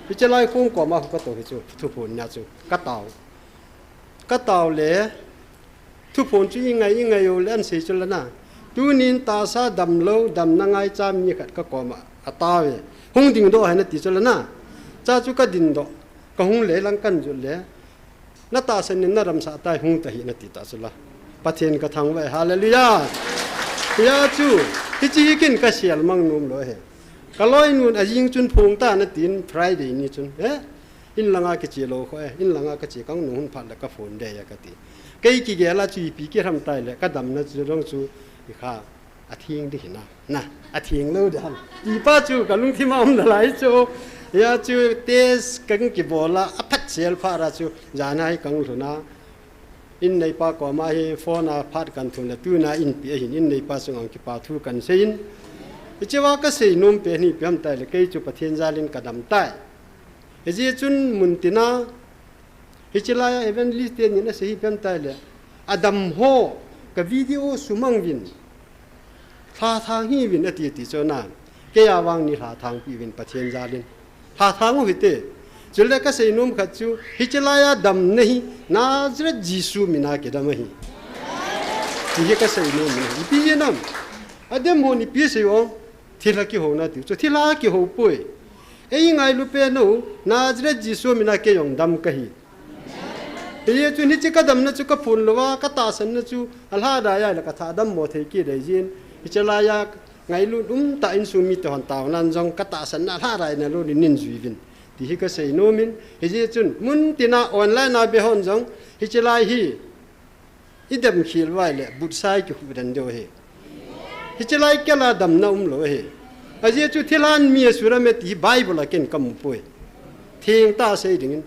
พิจารณาคงกว่ามาก็ต่อฮิจู่ทุกคนเนี่ยจู่ก็เต่าเล่ทุกคนจู่ยังไงอยู่เล่นเสียจุลน่ะตูนินตาซาดำโลดำนั่งไงจามีก็กว่ามาอัตาวหงดิ่งโดให้นั่นติจุลน่ะจ้าจู่ก็ดิ่งโดก็หงเล่ลังกันจุลเล่นัตตาเสนินน่ารำสาตายหงตะหินั่นติตาจุลปะเทียนก็ทางไว้ฮาเลลูยายาจู่ที่จีกินก็เสียลมังนุ่มเลยก็ลอยนู่นอายิงจุนพงตานั่นตินฟรายเดย์นี่จุนอินลังอากิจิโลเขาอินลังอากิจิกังนุ่นพันแล้วก็ฝนเดียกติใครกี่เกล้าจู่ปีกี่ทำตายเลยก็ดำนั่นจู่ร้องจู่อีข้าอาทิงดิหินะอาทิงเล่าเดี๋ยวอีป้าจู่กับลุงที่มาอมละลายจู่ยาจู่เทสกังกี่บอลอภัดเสียลฟ้าราจู่จานให้กังหลุนาอินในป้าก็มาให้ฟอนาพัดกันทุนละตู้น่าอินเปียหินอินในป้าส่งอังกิป้าทุกันเสียนเจ้าว่าก็เสียนุ่มเปียนี่เปียมตายเลยใครจู่ปะเทียนจารินกระดำตายเจ้าจุนมุนตินาเจ้าลายเอเวนลิสเตียนนี่นะเสียเปียมตายเลยอดัมโฮกับวิดีโอสุมังวินท่าทางฮีวินอติติโจนาเกียวางนี่ท่าทางปีวินปะเทียนจารินท่าทางหัวเตจุลเลก็เสียนุ่มขัดจู่เจ้าลายดำนี่นาจระจิสุมินาเกดามฮีที่ก็เสียนุ่มนี่ปีเจนัมอดัมโฮนี่ปีเสียงที่ละกี่หัวนาติที่ละกี่หัวป่วยไอ้ยังไงลูกเป็นหนูนาจระจิสุมินาเกยองดำกะฮีเฮ้ยจู่นี่จิกดำนั่นจู่ก็พูนลัวก็ตาสันนั่นจู่อัลฮะได้ยังละก็ท่าดำหมดให้กี่ได้ยินเจ้าลายไงลูกตาอินซูมิตหันตาวันนั้นจงก็ตาสันอัลฮะได้นั่นลูกนินจุยวินที่ก็เสียนุ่มินเฮ้ยจู่มุนตินาออนไลน์นาเบฮอนจงเจ้าลายฮีอีดำขีลไว้เลยบุตรชายก็หุ่นดันเดียวเจ้าลายแก่ละดำน่าโลเฮ้เฮ้ยจู่ที่ร้านมีสุราเมติไบเบิลเก่งกำปุยเที่ยงตาเสียดิ่ง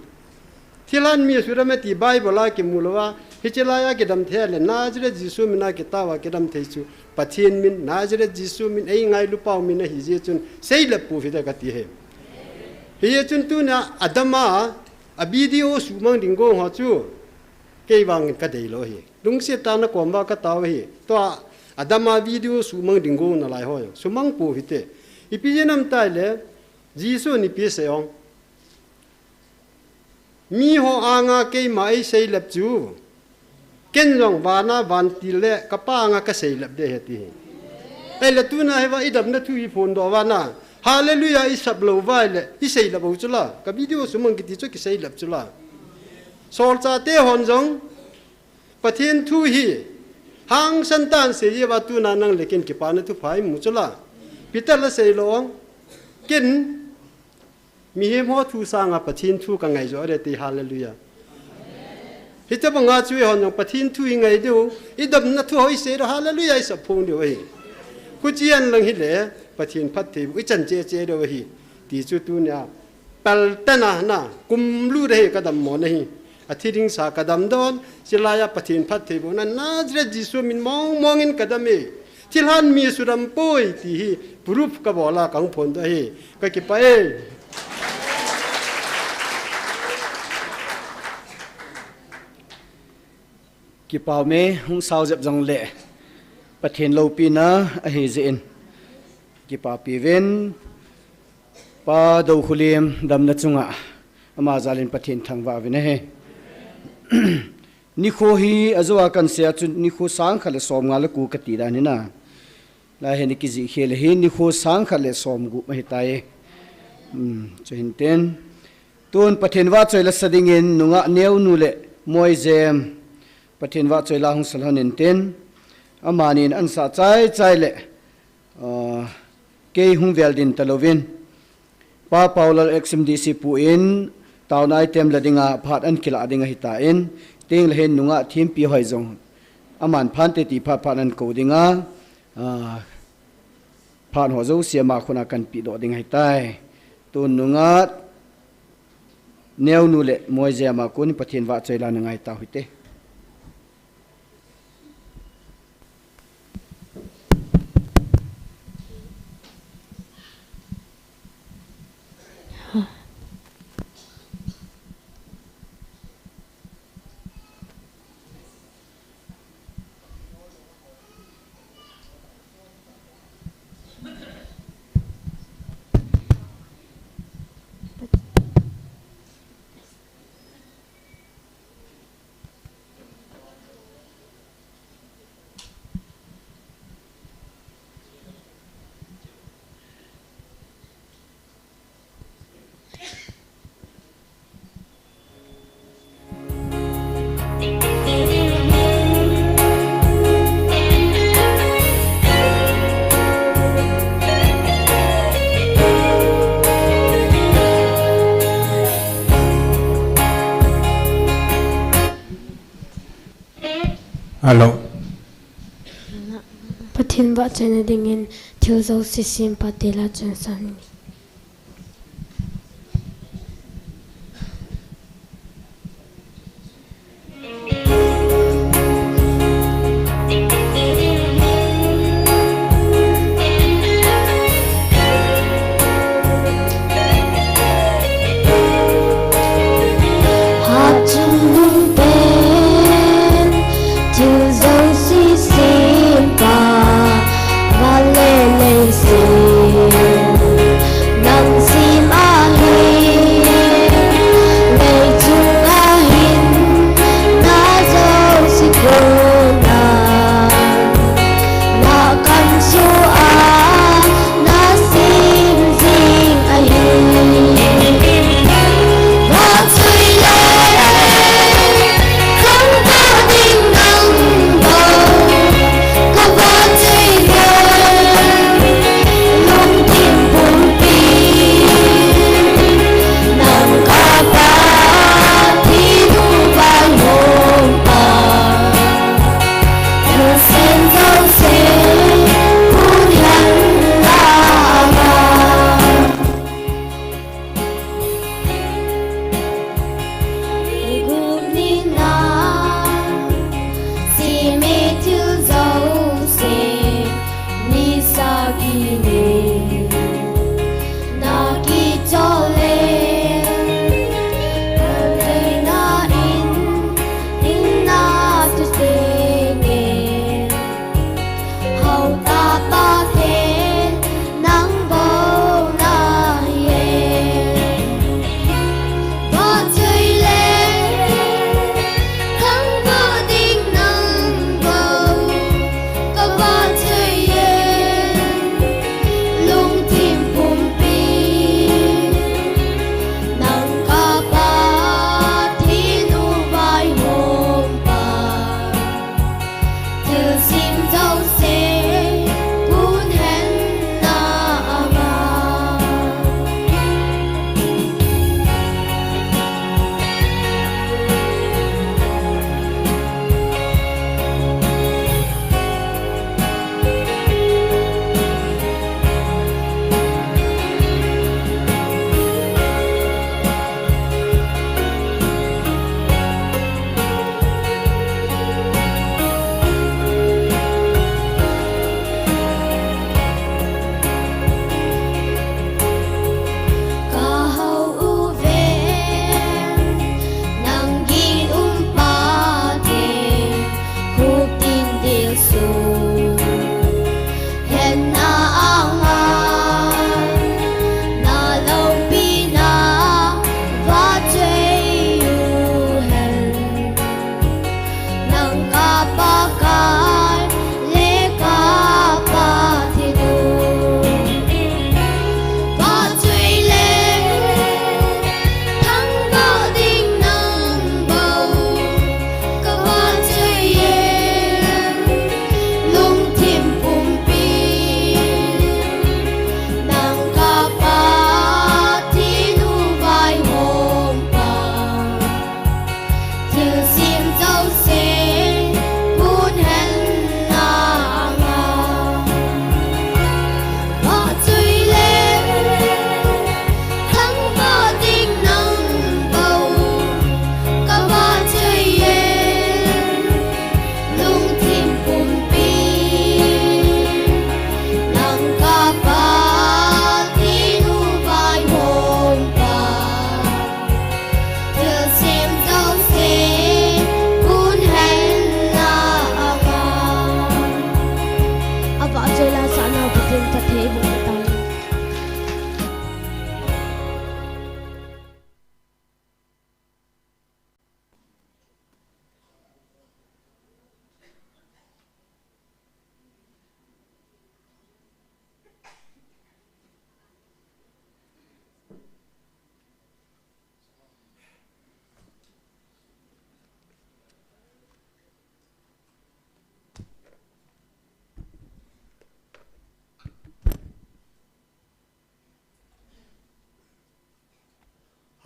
ที่ร้านมีสุราเมติไบเบิลเก่งมูลว่าเจ้าลายก็ดำเทเลน่าจะได้จิสุมินาเกตาวาก็ดำเทจู่ปะเทียนมินน่าจะได้จิสุมินไอ้ไงลูกป้ามินเฮ้ยจู่เสียเล็บปูฟิตากติเฮ้ยจู่ตัวน่ะอดัมมาอวิดีโอสุมังดิ่งโกงหัวจู่เกี่ยวกับกันได้เลยลุงเสียตาหน้าความว่าก็ตาวเฮ้ตัวอดัมมาวิดีโอสุมังดิ่งโกงนั่นไรหัวสุมังปูฟิตอีพีนั้นตายเลยจิสุนี่พิเศษมีหัวอ่างเกี่ยมาไอ้เสียเล็บจู่เก่งลงวานาวันตีเล่กับป้างก็เสียเล็บเดียตีไอ้ละตัวน่ะเห็นว่าอีดับนั่นทุยพนดวานาฮาเลลูยาอิสับโลวายเลยอิเสียเล็บจุล่ะกับวิดีโอสมังกิติจุกิเสียเล็บจุล่ะโซลจ่าเตหอนจงปะเทียนทุยหางสันตันเสียว่าตัวนั้นนั่งเล็กกินปานทุพายมุจุล่ะพิตาละเสียลงกินมีเหมอทุสางปะเทียนทุกังไงจ่อเรติฮาเลลูยาฮิตบังอาช่วยหอนยังปะทินทุยไงดูอีดับนัทหัวอิเสดฮาเลลูยาสับพงเดียวเองกุจิยันลังฮิเล ปะเทียนพัดเทบุจันเจเจเดวฮีตีจุตุเนี่ยเปลตนะกุมลูเรกระดมหมอนี่อาทิตย์สากระดมโดนสิลายปะเทียนพัดเทบุนั้นน่าจะจิสุมินมองอินกระดมเอที่หันมีสุดำป่วยที่ปรุปกบอลากังพลตัวเฮก็กิไป
กี่ป่าวเมหงสาวเจ็บจังเละประเทศเราปีน่ะเฮเจนกี่ป่าวปีเวนป้าดูคุลีมดำนัดจุงะมาจารินประเทศทางว่าวินะเฮนิโคฮีอาจว่ากันเสียจุดนิโคสังขะสอมงาลกูกติดานี่นะลาเฮนิกิจิเฮเลเฮนิโคสังขะสอมกุมาหิตายจะเห็นเต็นตุนประเทศว่าใจละสดิงินนุงะเนียวนูเลมวยเจมประเทศว่าใจละหงสลานินเต็นอามานินอันสะใจเลเกยหงเวลดินตะลวินป้าเปาลเอ็กซิมดีซีปูอินตาวนายเต็มละดิงาพาดอันกิลาดิงาหิตาอินเต็งละเห็นนุงะทีมปีหอยจงอามันพันเตติพาดอันกูดิงาพาดหัวเจ้าเสียมาคนอากันปีโดดิงาหิตายตุนนุงะเนียวนูเลมวยเจมากุนประเทศว่าใจละนุงาหิตาหิเต
ฮัลโหล
ประเทศว่าจะในดิ่งเที่ยวเจ้าสิสิมปาเตลาจันสันมี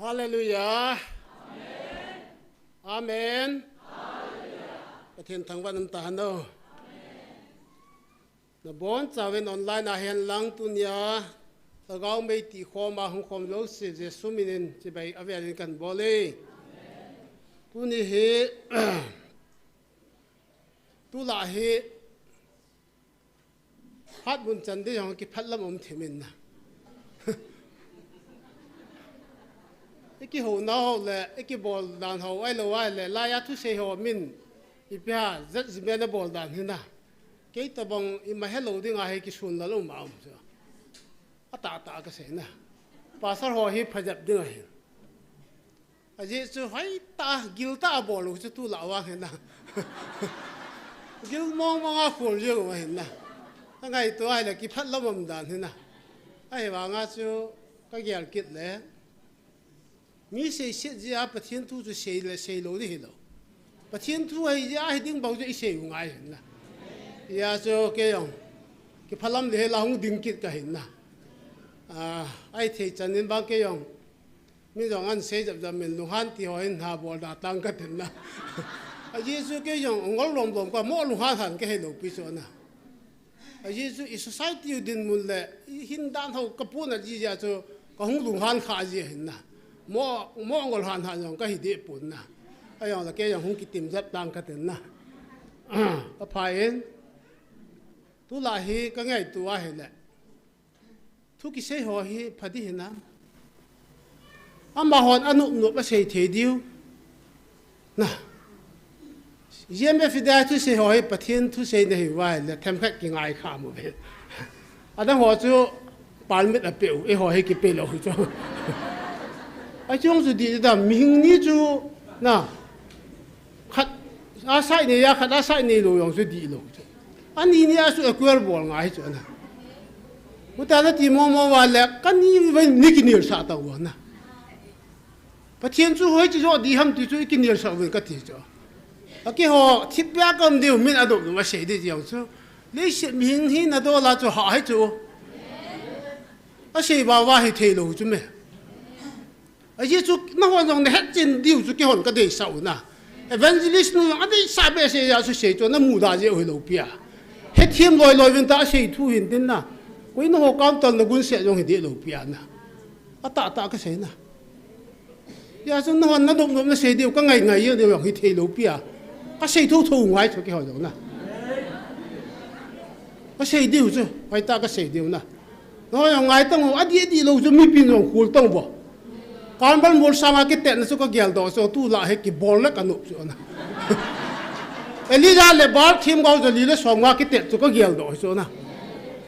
Hallelujah. Amen. Cái thiên thằng văn ta hắn đâu. Nó bốn cháu bên online là hiện lăng tu nhà. Ở gạo mấy tỷ kho mà không khom lâu sẽ Giêsu mình chỉ bay ở về cần bỏ đi. Tu ni he tu la he hát buồn chân đi trong cái phát lâm thì mình nè. Cái hồ nào là cái ball đàn hồ ai lâu ai là lai thu xe hồ mình ipia rất dễ nó ball đàn thế nào cái tờ bằng mà hello đi ngay cái xuân là lâu mạo chứ à ta cái xe nè bà sao hồ hi phải dập đi ngay à chứ chứ phải ta gil ta ball chứ tu lão anh thế nào gil mong à khuôn chứ mà thế nào ngay tôi ai là cái phát lâm đàn thế nào ai bảo ngã chứ cái gì kết lẽ mi se se ja pathian tu chu sei le sei lo ri lo pathian tu ai ja ai ding bau ju sei ngai na ya cho ke yong ke phalam le la hung ding kit ka hin na ai thei chanin ba ke yong mi jong an se jab jam men lu han ti ho in ha bol da tang ka tin na a jesu ke yong ngol lom lom ka mo lu han han ke he lo pi so na a jesu i society din mul le hin dan ho ka pu na ji ja cho ka hung lu han kha ji hin na mo ngol han han yong ka hi de pun na ayong la ke yong hung ki tim jap tang ka tin na a phain tu la hi ka ngai tu a he le thu ki se ho hi phadi hi na ama hon anu nu ba sei the diu na yem be fida tu se ho hi pathian tu se ne hi wa le them khat ki ngai kha mu be adam ho chu pan mit a pe e ho hi ki pe lo chu ai chung su di da ming ni chu na khat a sai ne ya khat a sai ne lo yong su di lo chu ani ni a su e kwel bol ngai chu na utana ti mo wa le kan ni ve ni ki ni sa ta wa na pathian chu hoi chu di ham ti chu ki ni sa ve ka ti chu a ki ho thi pya kam de min a do ma sei de yong chu le shi ming hi na do la chu ha hai chu a sei ba wa hi the lo chu me a Jesu na ho jong ne het chin diu chu ki hon ka de sau na evangelist nu a de sa be se ya su se chu na mu da je hoi lo pia het thiam loi loi vin ta se thu hin tin na koi no ho kam tal na gun se jong hi de lo pia na a ta ka se na ya su na hon na dom dom na se diu ka ngai ngai ye de hi the lo pia ka se thu thu ngai chu ki ho jong na ka se diu chu pai ta ka se diu na no yo ngai tang a di lo chu mi pin jong khul tang bo kan ban mol sama ke ten su ko gel do so tu la he ki bol la kanu su na elija le bar thim gau jali le songa ke te su ko gel do so na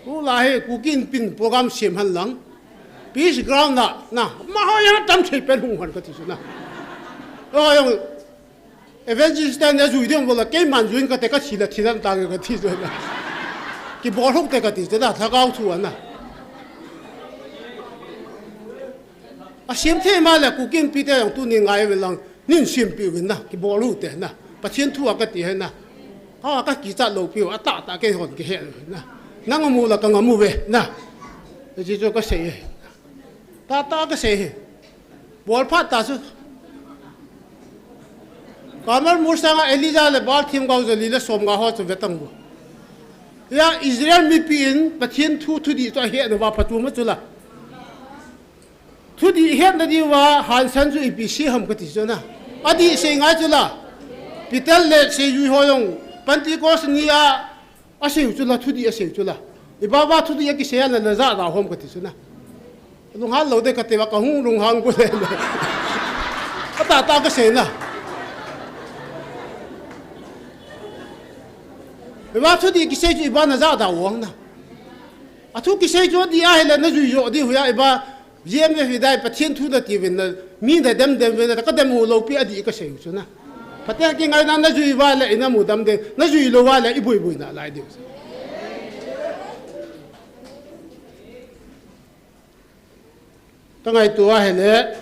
tu la he ku kin pin program sim han lang peace ground na ma ho ya tam chei pen hung han ka ti su na o yo evangelist na ju idem bola ke man juin ka te ka chi la thi dan ta ka ti su na ki bol hok te ka ti da tha gau chu na a xiêm thế mà là cụ kim pi te yang tu ni ngai ve lang nin xiêm pi win na ki bol hu te na pa chen thu ka ti he na ha ka ki cha lo pi a ta ke hon ke he na nang mu la ka ngamu ve na ji jo ka se ta ka se he bol pha ta su kamar mursa ga elija le bal thim gau jali le som ga ho chu ve tang bu ya Israel mi pi in pa chen thu di to he no wa pa tu ma chu la thu di hiện là đi vào hàn san chú bị xí hầm cái gì đó à đi xây ngay chú là bị tel lệ xây duy hoa yong Pentecost nia à xây chú là thu di à xây chú là ibaba thu di cái xây là ra đào hầm cái gì đó lung han lâu đây cái tiệm cái hung lung han cái này à ta cái xây na ibaba thu di cái xây chú ibaba là ra đào hầm na à thu cái xây chú đi à là nó duy dội đi huya ibaba yếm về phía đại pathian thu là tiêu viên là mi đại đâm viên là các đâm hồ lâu pi adi cái sợi số na phát hiện cái ngày nào duy vào lại na mu đâm đen na duy lâu vào lại ibui na lại điều cái ngày tua hay lẽ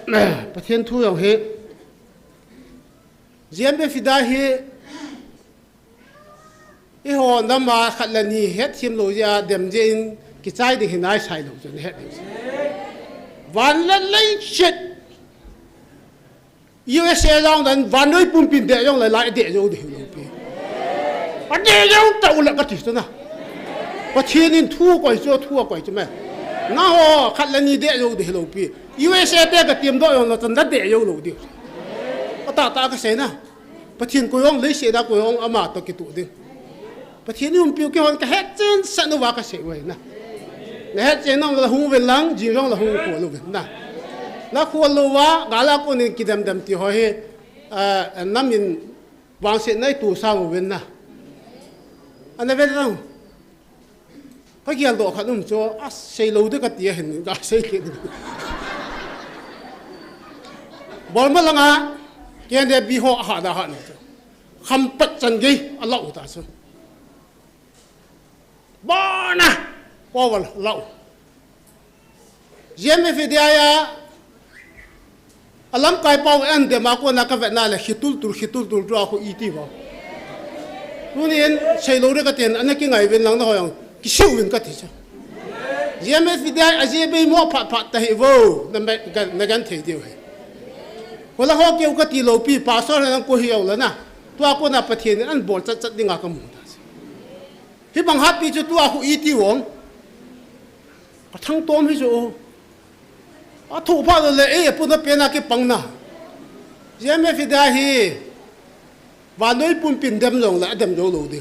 pathian thu yang he yếm về phía đại he cái hồ năm mà khát là ni hết thêm lâu ra đâm trên cái trái thì hiện nay sai lâu cho hết van la lấy chết
USA yang dan vanoi pun pin de yang lai de jo de lo pi a de yang tau la ka ti na pa thienin thu koi cho thu koi chu me na ho khat la ni de jo de lo pi USA te ka tiam do yang lo chan da de jo lo di ta ka se na pa thien ko yong le se da ko yong ama to ki tu ding pa thien yum pi ki hon ka het chen sa no wa ka se we na na het chen nong la hu wen lang ji rong la hu ko lo na na kholo wa gala ko ni kidam dam ti ho he namin wang se nai tu sa wo wen na ana ve rang ka gyal do khanum cho a sei lo de ka ti hen ga sei ke bol ma langa ken de bi ho ha da ha ni kham pat chan ge allah ta so ba na ko wal lau jeme fi dia ya alam kai pau en de ma ko na ka ve na le hitul tur ra ko iti ba nunin sei lo re ka ten ana ki ngai wen lang na ho yang ki siu wen ka ti cha jeme fi dia a je be mo pha ta hi vo na gan thei di we ko la ho ke ka ti lo pi pa so na ko hi yo la na tua ko na pa thien an bol chat dinga ka mu ta hi bang ha pi chu tua hu iti wong ka thang tom hi jo a thu pha le e pu na pe na ki pang na jeme fi da hi wa noi pun pin dem long la dem jo lo di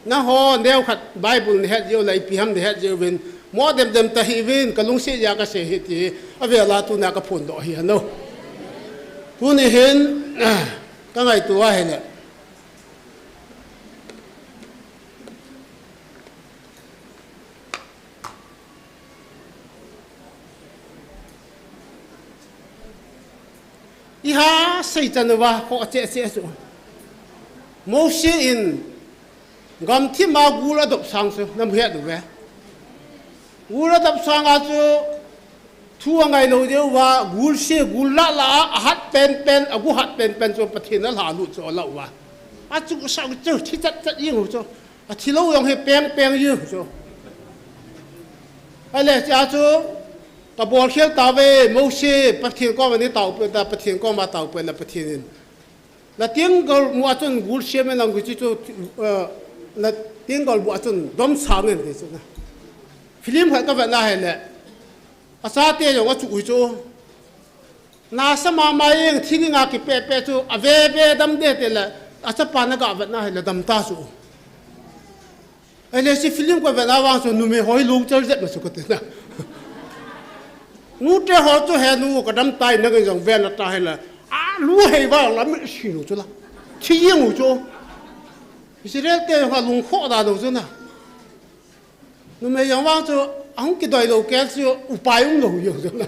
na ho neu khat bible ne het jo lai pi ham ne het jo wen mo dem ta hi wen ka lung se ya ka se hi ti a ve la tu na ka phun do hi no tu ni hen ka ngai tu wa he ne iha sei chanwa ko che so mo she in gam thi ma gula dop sang so nam he du ve gula dop sang a chu thu ngai lo de wa gul she gul la hat pen agu hat pen so pathin la lu cho la wa a chu sa chu thi chat ying so a thi lo yong he peng yu so ale cha chu ta bol khel ta ve mo she pathin ko ni tau pe ta pathin ko ma tau pe la pathin la tiang gol mu achun gul she me lang chi chu la tiang gol bu achun dom sang ne de na film ha ka va na he le asa te yo wa chu chu na sama ma yeng thini nga ki pe chu ave dam de te la asa pa na ga va na he le dam ta su ele si film ko va na wa so nu me hoi lu chal jet ma su ko te na nu te ho chu he nu ka dam tai na ga jong ve na ta he la a lu he wa la me shi nu chu la chi yeng chu Israel te ha lung kho da do chu na nu me yang wa chu ang ki doi lo ke chu upai ung lo yo chu na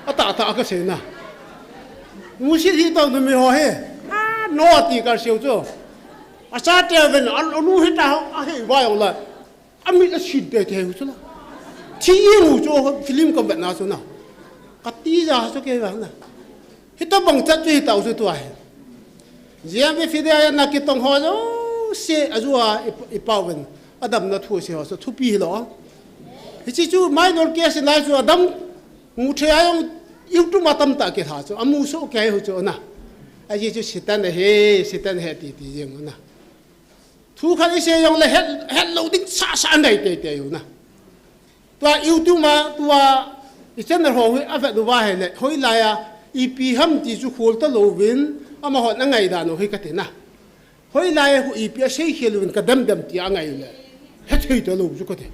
a ta ka se na mu si hi to nu me ho he a no ti ka siu chu a sa te ven a lu hi ta a he wa yo la a mi la shi de te chu la chi yeng chu film ko ba na chu na ka ti ja chu ke wa na hi to bang chat chu hi tau chu tu ai jiang be fi de na ki tong ho zo se azua ipawen adam na thu se ho so thu pi lo hi chi chu mai nor ke se lai chu adam mu the ayong YouTube matam ta ke tha chu amu so ke ho chu na a ji chu sitan he ti yeng na thu khan se yong le het loading sa nei te yu na tua YouTube ma tua i chen ho wi a fa du wa he le hoi la ya i pi ham ti chu khol ta lo win ama hot na ngai da no hi ka te na hoi la ya hu i pi sei helun ka dam ti a ngai le he thei ta lo chu ka te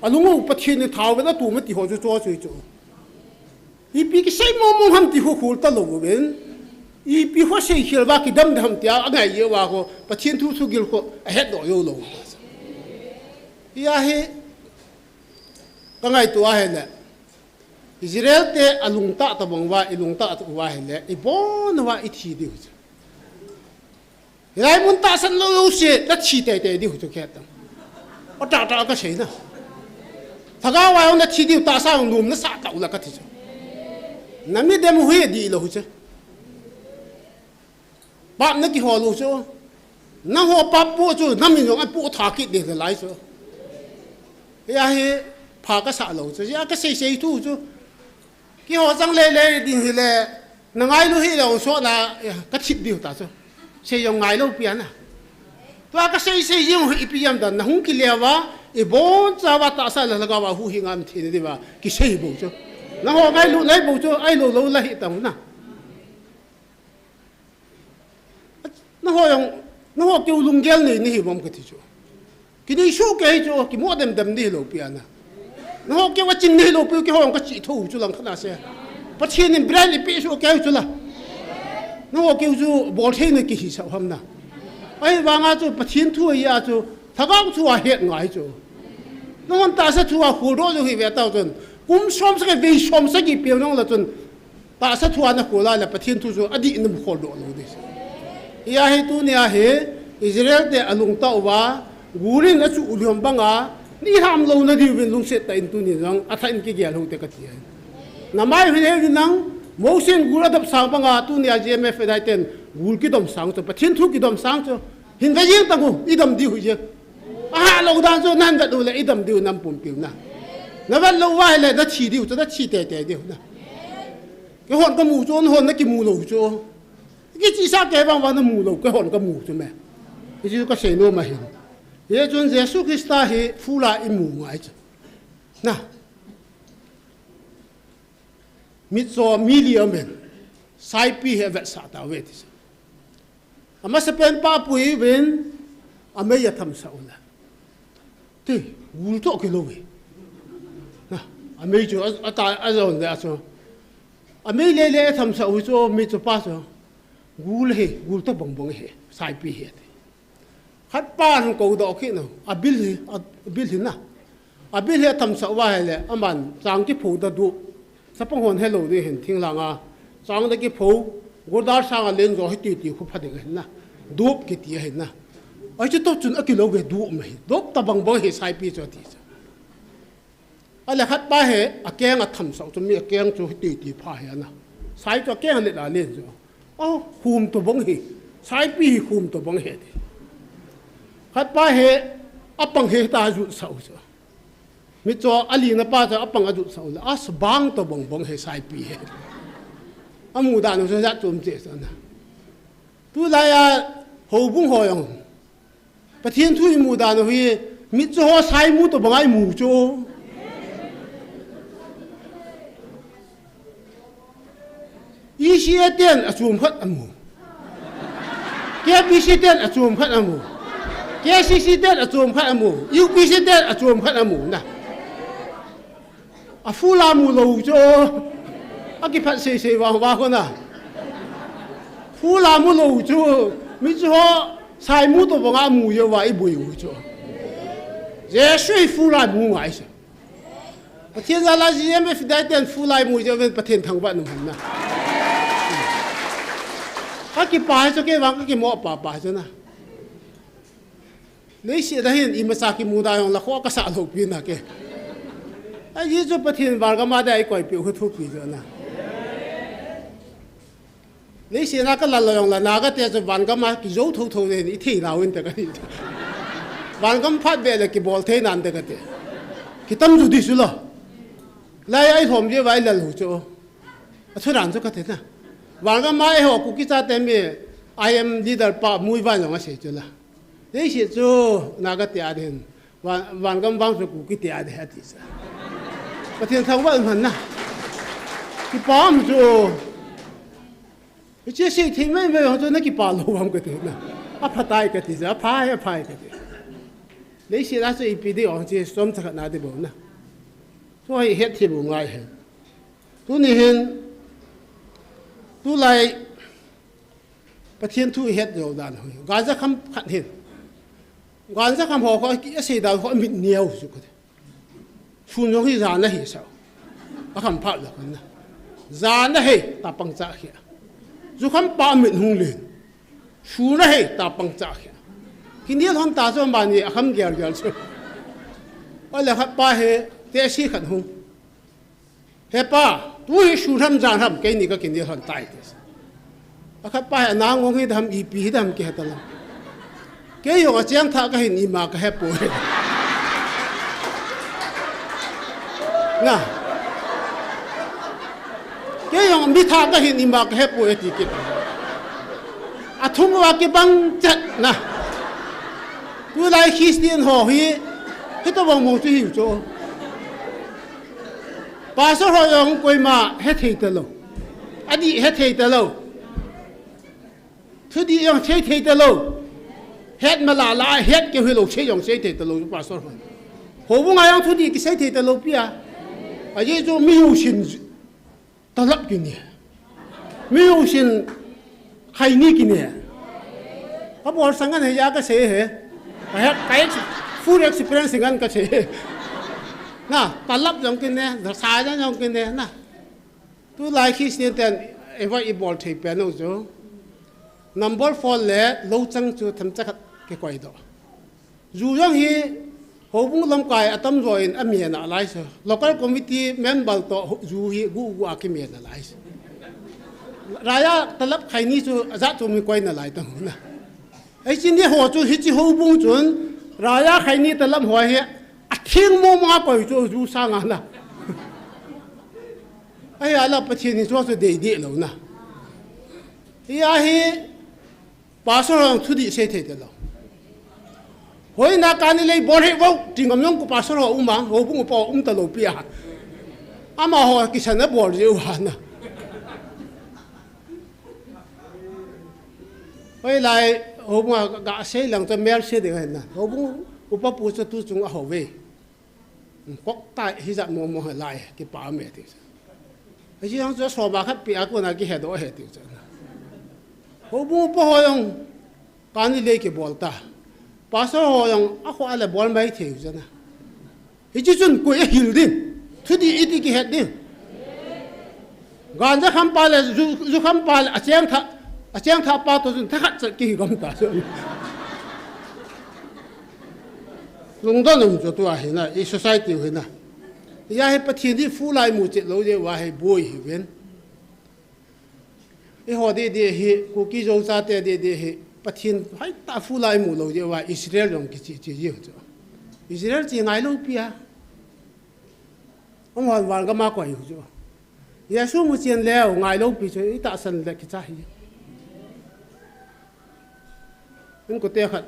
alungu pathin ni thaw na tu ma ti ho chu chu i pi ki sei mo ham ti ho khol ta lo win i pi ho sei hel ba ki dam ti a ngai ye wa ko pathin thu gil ko a het do yo lo ya he ka ngai tu a he le Israel te alung ta bang wa ilung ta wa he le I bon wa I thi di hu rai mun ta san lo yo se la chi te di hu ke ta o ta ka sei na tha ga wa na thi di ta sa ngum na sa ta la ka thi na mi dem hu di lo hu che ba na ki ho lo so na ho pa po chu na mi no a po tha ki de lai so ya he pha ka sa lo so ya ka sei tu chu ki ho jang le din hi le na ngai lu hi lo so na ka chip diu ta so se yong ngai lo pian na to ka sei yong hi piam dan na hung ki lewa e bon cha wa ta sa la ga wa hu hi ngam thi ni ba ki sei bo so na ho ngai lu lai bo so ai lo lo la hi tang na na ho yong na ho kêu lung gel ni hi bom ka thi so ki ni shu ke so ki mo dem ni lo pian na na ho kêu wa chin ni lo pi ki ho ka chi thu chu lang khana se pa chen ni bran ni pi so ke chu la na ho kêu chu bo the ni ki hi sa ham na ai wa nga chu pa chen thu ya chu tha ga chu a het ngai chu na hon ta sa thu a hu ro lu hi ve ta chun kum som sa ke ve som sa ki pi nong la chun ta sa thu na ko la pa chen thu chu adi nim khol do lu dis ya he tu ne a he Israel de alung ta wa guri na chu uliom banga ni ham lo na di win lung set ta in tu ni jang a thain ki gyal ho te ka ti na mai he nang mo sen gura dap sang banga tu ni a GMF dai ten gul ki dom sang chu pa chen thu ki dom sang chu hin ga yeng ta ko idam di hu je a lo dan chu nan da du le idam di nam pum pi na van lo wa le da chi di chu da chi te te di na ke hon ka mu chu hon na ki mu lo chu ki chi sa ke bang wa na mu lo ke hon ka mu chu me ki chu ka se no ma hin ye chun Jesus Christa hi fula i mu ngai chu na mit so million men sai pi he vet sa ta vet ama se pen pa pui wen ame ya tham sa ula ti gul to ke lo we na ame ju ata azon da so ame le le tham sa u so mi chu pa so gul to bong bong he sai pi he khat pan ko do ki no abil hi na abil he tham sa wa he le aman chang ki phu da du sapong hon hello de hen thing la nga chang da ki phu gurdar sang len zo hi ti khu pha de na dup ki ti hen na ai chu to chun a ki lo ve du mai dop ta bang bo he sai pi cho ti ala khat ba he a keng a tham sa chu mi a keng chu ti pha he na sai cho keng le la len zo oh hum to bong hi sai pi hum to bong he khat ba he apang he ta ju sa u mi cho ali na pa cha apang adu sa la as bang to bong bong he sai pi he amu da no so ja chum che sa na tu la ya ho bung ho yong pa thiên thu mu da no hi mi cho ho sai mu to bang ai mu cho yi xie den a chum khat amu ke bi xie den a chum khat amu ke si den a chum khat amu yu bi xie den a chum khat amu na a fu la mu lo cho a ki phat se wa ko na fu la mu lo cho mi cho sai mu to ba mu yo wa i bu yu cho je shui fu la mu ngai se a thiên gia la ji em fi dai ten fu la mu jo ven pa thiên thang ba nu na a ki pa cho ke wang ki mo pa cho na lấy xe đó hiện im sa ki mu da yong la kho ka sa lo pi na ke a yi cho pa thiên var ga ma dai koi pi hu thu pi jo na lấy xe na ka la lo yong la na ga te cho van ga ma ki zo thu thu ne ni thi la win ta ka ni van gam phat be le ki bol the nan ta ka te ki tam ju di su lo lai ai thom je vai la lu cho a thu ran cho ka te na van ga ma ai ho ku ki cha te me I am leader pa mui van yong a se cho la đấy là chỗ naga tiệt đến van gam vang su ki tiệt hết thì sao? Và thiên thang vẫn hẳn na, cái bom chỗ, cái chiếc xe thì mấy mấy chỗ nó cái bom lâu vang cái thế na, áp tai cái thế sao? Phai cái thế, đấy là chỗ ít đi ông chỉ sống thật là đi bộ na, tôi hết thì bộ ngay hết, tôi này hiện, tôi lại, và thiên thu hết rồi đàn hồi, gái ra không khẩn hiện. Quan sát khám họ có cái gì đó họ mịn nhiều rồi cái phun giống như giàn nó hỉ sao, à khám phạt được cái này, giàn nó hỉ ta bằng trả kia, dù khám ba mịn hung lên, phun nó hỉ ta bằng trả kia, khi nhiều thằng ta cho bạn gì khám gel chứ, ở lại khám ba hỉ thế sĩ khẩn hung, hỉ ba tôi phun thằng giàn thằng cái này cái nhiều thằng tai thế, à khám ba hỉ nàng ngông hỉ thằng ý pi thằng kia thằng cái yêu cái tiếng thà cái hình im mà cái hẹp bồi, nè, cái yong mi tha cái hình mà cái bùi thì kịp à thung qua cái băng chặt nè tôi lại Christian họ hi hết tôi bằng một chữ hiểu cho bà số họ yong quay mà hết thầy tơ lâu anh đi hết thầy tơ lâu thứ đi yong thầy tơ lâu hết mà là hết cái huy lục sẽ yong thầy tơ lâu bà số họ hồ bung ai yong thứ đi cái thầy tơ lâu bia à vậy cho mi hiểu xin ta lấp cái này mi hiểu xin hay ni cái nàyเขาบอกสังกันให้ยาก็เสียเหรอcái full experience สังกันก็เสียน่ะตลับยังกินเนี่ยสายยังกินเนี่ยน่ะตัวไลค์คิดเนี่ยแต่เอว่าอีบอลที่เป็นนู่นจ้ะ number 4เลยเราจังจูทำจักรกี่กว่าอีดอกอยู่ยังฮีหัวบุ้งลำไก่อัตมรอยอันเมียนอะไรสิเราก็คอมมิตี้เมมเบอร์ต่ออยู่ฮีกูอาคิเมียนอะไรสิรายะตลับใครนี่จูจัดจูมีกว่านั่นอะไรต่างนะไอ้ชิ้นนี้หัวจูฮิจิหัวบุ้งจุนรายะใครนี่ตลับหัวเหี้ยเที่ยงโมมาก่อยจูสร้างงานนะไอ้อะไรประเทศนี้จูเดียแล้วนะไอ้อาฮีภาษาเราทุดีเสียเท่แล้วหอยนักการนี่เลยบริวารจริงกับน้องกูภาษาเรามังหัวบุ้งปอตลบเปียอามาหัวกิจฉันบริวารนะเฮ้ยไรหัวบุ้งกะเสียหลังจะเมียเสียเด็กนะหัวบุ้งอุปปุจจตุจงหัวเวก็ตายที่จะมองไล่กี่ป่าเมียที่ไอ้ที่เขาจะสอบมาครับปีอากูนักกี่เหตุโอเหตุที่นะหัวบุ้งพ่อยังการนี่เลยกี่บอลตาภาษาเขายังเขาอะไรบอลไม่เที่ยวจ้ะนะไอ้ที่จนกูยังหิวดิ้งทุดีอีที่กี่เหตุดิ้งการจะคำปาเลยจุคำปาเลยอาเจียงท่าปาตัวจนถ้าขัดจะกี่กำตาจ้ะลุงต้นลุงจะตัวเห็นนะไอ้ society เห็นนะยาให้ประเทศที่ฟูไลหมู่เจ็ดเราจะว่าให้บุยเห็นไอ้หัวดีเฮกูกี่จงซาเตดีเฮประเทศให้ตาฟูไลหมู่เราจะว่าอิสราเอลยังกี่จีเยอะจ้ะอิสราเอลจีไงลูกพี่อะวันก็มากกว่าอยู่จ้ะยาสู้มุเชียนแล้วไงลูกพี่จ้ะไอ้ตาสันเล็กกี่จ้ะนั่นก็เตะขัด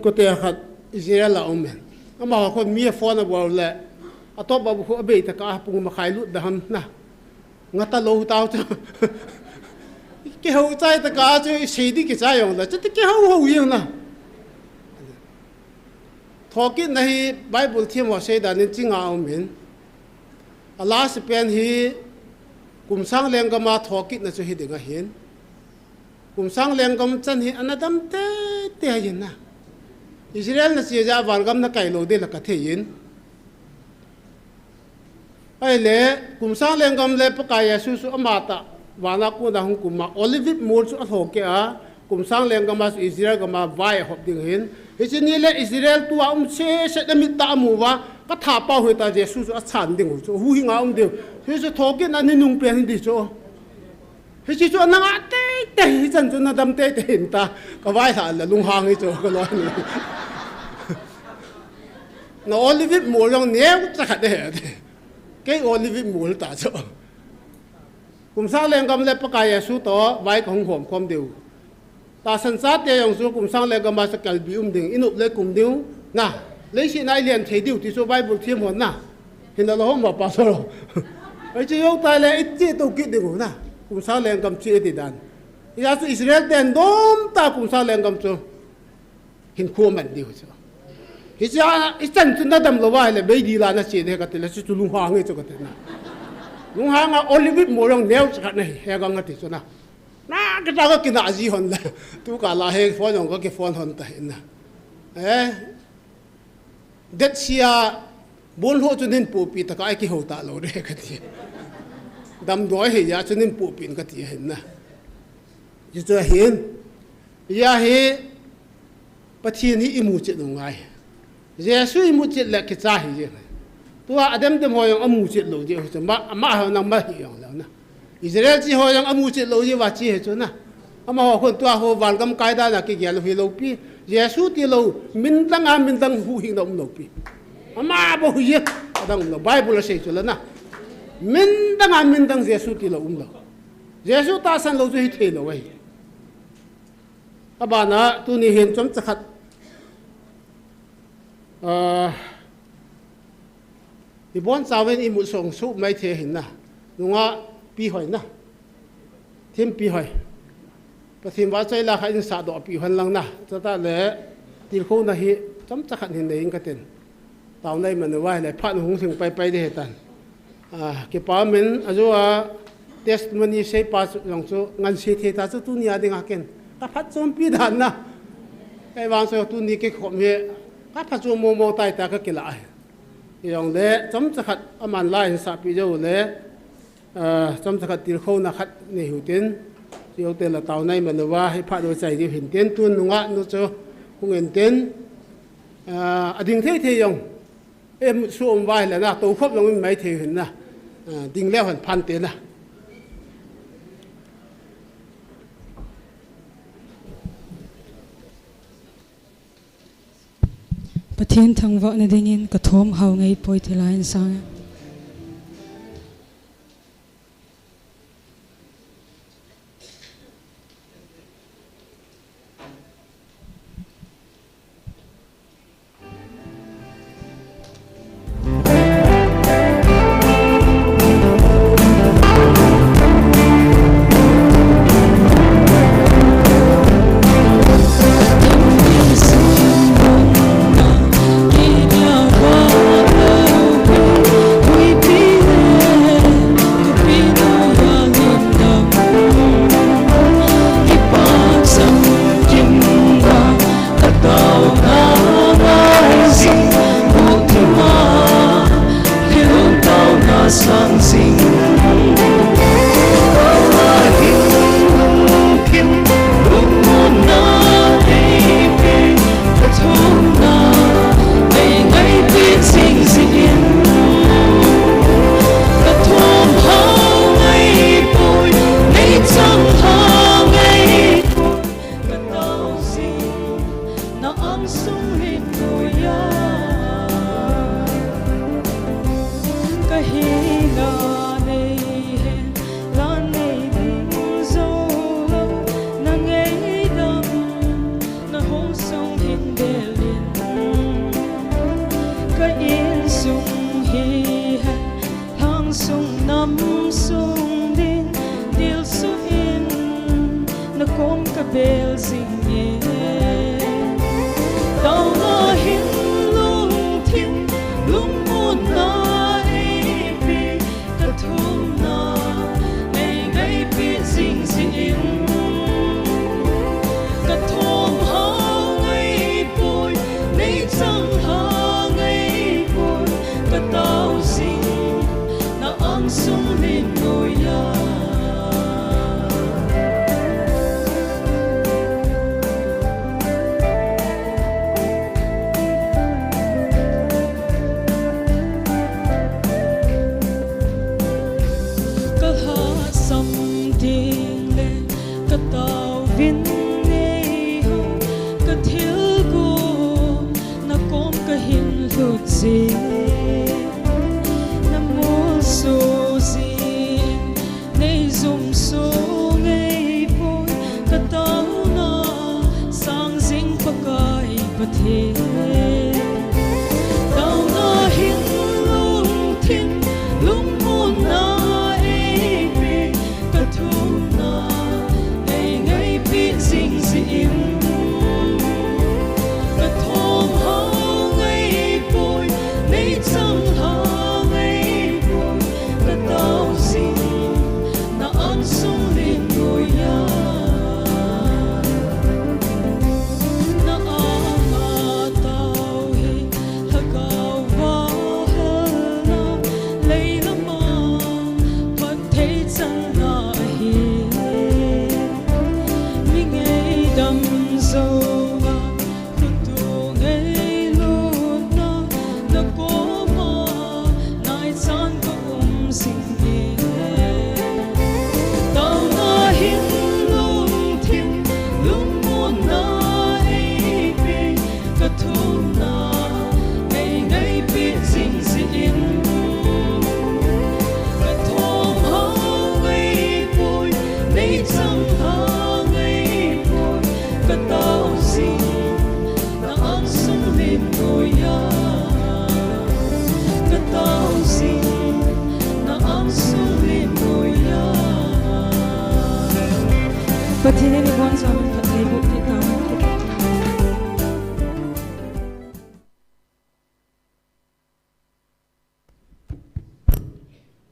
ก็เตะขัดอิสราเอลละอมเมนก็มาคนมีฟอนบอลแหละอัตบะบุคเบยตะกาปุงมาขายลุดดหันนะงัตโลหูตาวจ้ะเกี่ยวใจตะกาจะเสียดีกี่ใจอย่างละจะตะเกี่ยวหูยังนะทอกินในไบเบิลที่ว่าเสดานิจริงเอาอมเมนอัลลอฮ์สเปนฮีกุมสังเลงก็มาทอกินนะจะเห็นเด็กเห็นกุมสังเลงก็มันจันฮีอันนั้นดำเตะเห็นนะอิสราเอลน่ะเสียจากวันกำนักไก่โลเดลักเทียนไอ้เล่กุมสังเลงกำเล่ปกายสุสุอมาตะวานากูดาหงกุมมาโอลิวิทมูลสุอโถเกะกุมสังเลงกำมาอิสราเอลกำมาไว้หอบดิ่งเห็นไอ้เช่นนี้เล่อิสราเอลตัวเสดมิตามูวะก็ท้าเป้าหัวตาเจสุสุอัศานดิ่งหูหูหิงเอาเดียวเฮ้ยสุโถเกะนั่นนี่นุ่งเปลี่ยนดิโจเฮ้ยจู่ๆนั่งเตะจันจู่นั่งดำเตะเห็นตาก็ไว้ถ่านละลุงหางไอ้โจก็ร้อนนี่น้าโอลิวิทมูลยังเนี้ยจะขัดได้เหรอแกโอลิวิทมูลตาโจกุมสังเลงกำเล็บปากายสุโตไว้ของหอมความเดียวตาสันสัตย์ยังสู้กุมสังเลงกำมาสกัลบิอุมดิ่งอินุเล็กกุมเดียวนะเลยสินายเรียนเทดิวที่สู้ไว้บุตรเทียมหัวนะเห็นเราห้องมาปัสสาวะไอ้เจ้าตายเลยไอ้เจ้าตัวกิดดิ่งนะกุมสังเลงกำเชื่อติดดันยาสุอิสราเอลเดินดมตากุมสังเลงกำจูเห็นขั้วมันเดียวจ้ะฮิจาอิจันจุนนัดดำละว่าเลยเบย์ดีลานะเสียเด็กกันเลยสุดลุงหางไอ้เจ้ากันนะลุงหางโอลิวิทมูลยังเนี้ยจะขัดเนี่ยเฮกังกันที่สุดนะน่าก็จะก็กินอาจีฮอนเลยทุกการละเฮฟอนยังก็กินฟอนฮอนแต่เห็นนะ det sia bol ho chunin pu pi taka ai ki ho ta lo re ka ti dam doi he ya chunin pu pin ka ti hen na ji cho hin ya he pathian hi imu che lo ngai jesu imu che le ki cha hi je tua adam dem ho yang amu che lo je ho ma ho nang ma hi yong lo na Israel chi ho yang amu che lo je wa chi he chu na ama ho khon tua ho wal gam kai da na ki gel hi lo pi jesu ti lo min dang hu hi lo pi ama bo hu ye dang lo bible se chu la na min dang jesu ti lo lo jesu ta san lo ju hi the lo wai abana tu ni hen chom chakhat ibon sawen imu song su mai the hin na nunga pi hoi na thêm pi hoi pathim wa chai la kha in sa do pi han lang na chata le til kho na hi chom chakhat hin nei ka ten taw nei man wa le phan hung sing pai de tan ke pa men azua testimony sei pa long chu ngan se the ta chu tu nia ding ha ken ka phat chom pi dan na kai wang so tu ni ke khom he ka phat chu mo tai ta ka ke la yong le chom chakhat aman lai sa pi jo le chom chakhat til kho na khat nei hu ten yo te la taw nei man wa hi pha do chai di hin ten tun nunga nu chu hung en ten ading the yong em su om vai la na to khop long mai the hin na ding le han phan te na
Pathian thang vợ na dingin ka thom hau ngai poi thilain sang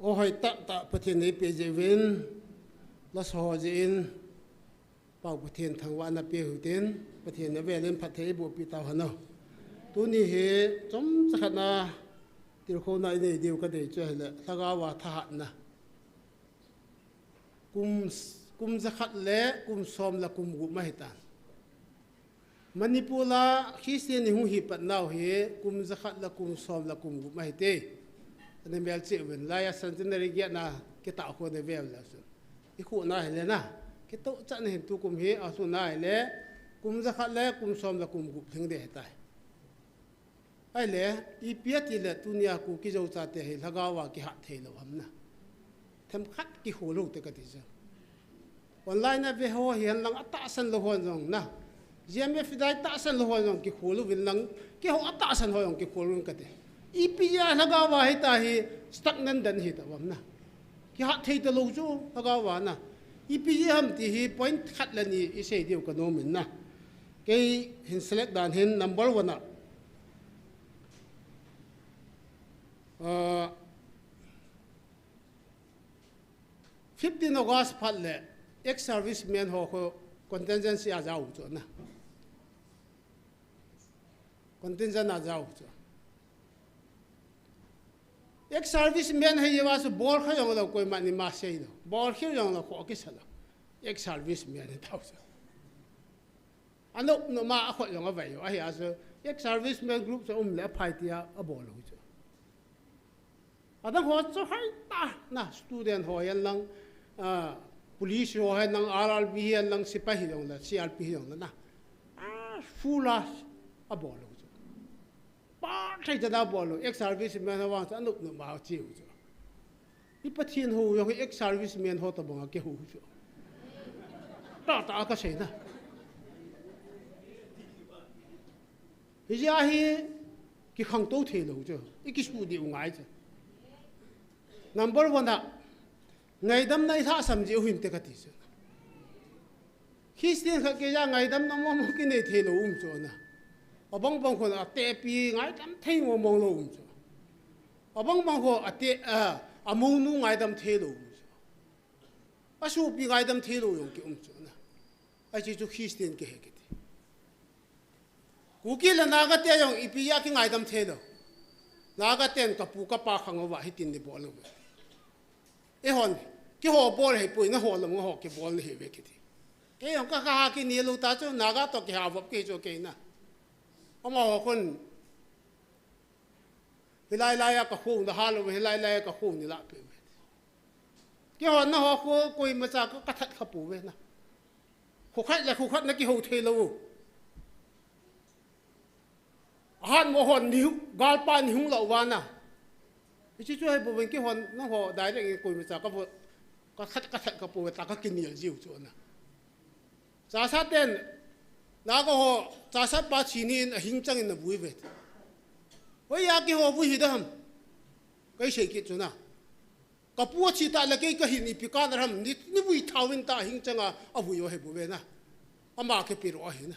ô hay ta bát thiên này bê dễ vin là sò dễ bảo bát thiên thằng vạn là bê hữu tiền bát thiên này về lên phát thế bộ bị tao hả nào tu ni he trong chắc na điều khâu này này điều cái đấy chơi là thằng wa thà na kum zakat le kum som la kum gu mai tan Manipula Christian hu hi pat naw he kum zakat la kum som la kum gu mai te ne mel che wen la ya centenary ge na ke ta ko ne vel la su I khu na le na ke to cha ne tu kum he a su na le kum zakat le kum som la kum gu thing de tai ai le I piati le tunia ku ki zo cha te he lagawa ki ha the lo ham na tham khát ki khu lo te ka ti online na ve ho hian lang ata san lo hon jong na GMF dai ta san lo hon jong ki khulu win lang ki ho ata san ho jong ki khulu ka te ipia laga wa hi ta hi stuck nan dan hi ta wam na ki ha thei ta lo chu laga wa na ipia ham ti hi point khat la ni I sei diu ka no min na ke hin select dan hin number 1 na 15 August phat le ex serviceman ho ko contingency a jaw cho na contingent a jaw cho ex serviceman he yawa so bor kha yong lo koi mani ma sei no bor khiu yong lo ko ki sala ex serviceman he taw so ano no ma a kho yong a vai yo a hi a so ex serviceman group so le phai tia a bol lo cho adang ho cho hai ta na student ho yan lang police ho hai nang RRB hian lang sipahi long la CRP long la na fula a bolo chu pa thai da bolo ex serviceman wa sa nuk no ma chiu chu I pathin ho yo ex serviceman ho ta banga ke hu chu ta ka sei na hi ja hi ki khang to the lo chu I ki su di ngai chu number 1 da ngày đâm nay tha sầm diệu hình te cái gì Christian khác cái ra ngày đâm nó mong cái này thế lâu rồi nè ở bang bangคนà tệ pi ngày đâm thế ngô mong lâu rồi ở bang bangคนà tệ à mong nu ngày đâm thế lâu rồi à số pi ngày đâm thế lâu rồi cái rồi nè à chỉ cho Christian cái gì cú kia là naga tệ yung ipiya cái ngày đâm thế lâu naga tệ cái pu cái pa khang ở vậy tin đi bỏ luôn e hon ki ho bol he pui na ho lam ho ki bol he ve ki ti ke yong ka ki ni lu ta chu naga to ki ha vop ki chu ke na ama ho kon hilai lai ka khu na ha lo hilai lai ka khu ni la pe ki ho na ho ko koi ma cha ka that kha pu ve na khu khat na ki ho the lo han mo hon niu gal pa ni hung lo wa na chỉ cho hay bộ bên kia hòn nó họ đại để coi mà sao có khát cái bộ ta có kinh nghiệm nhiều chỗ nè giá sát đen nào có họ giá sát ba chỉ nên hình trang là vui vậy bây giờ cái họ vui gì đó cái gì cái chỗ nào cái bộ chỉ ta là cái hình bị cái đó hầm ni vui thao bên ta hình trang à vui vậy bộ bên nè mà cái biro ấy nè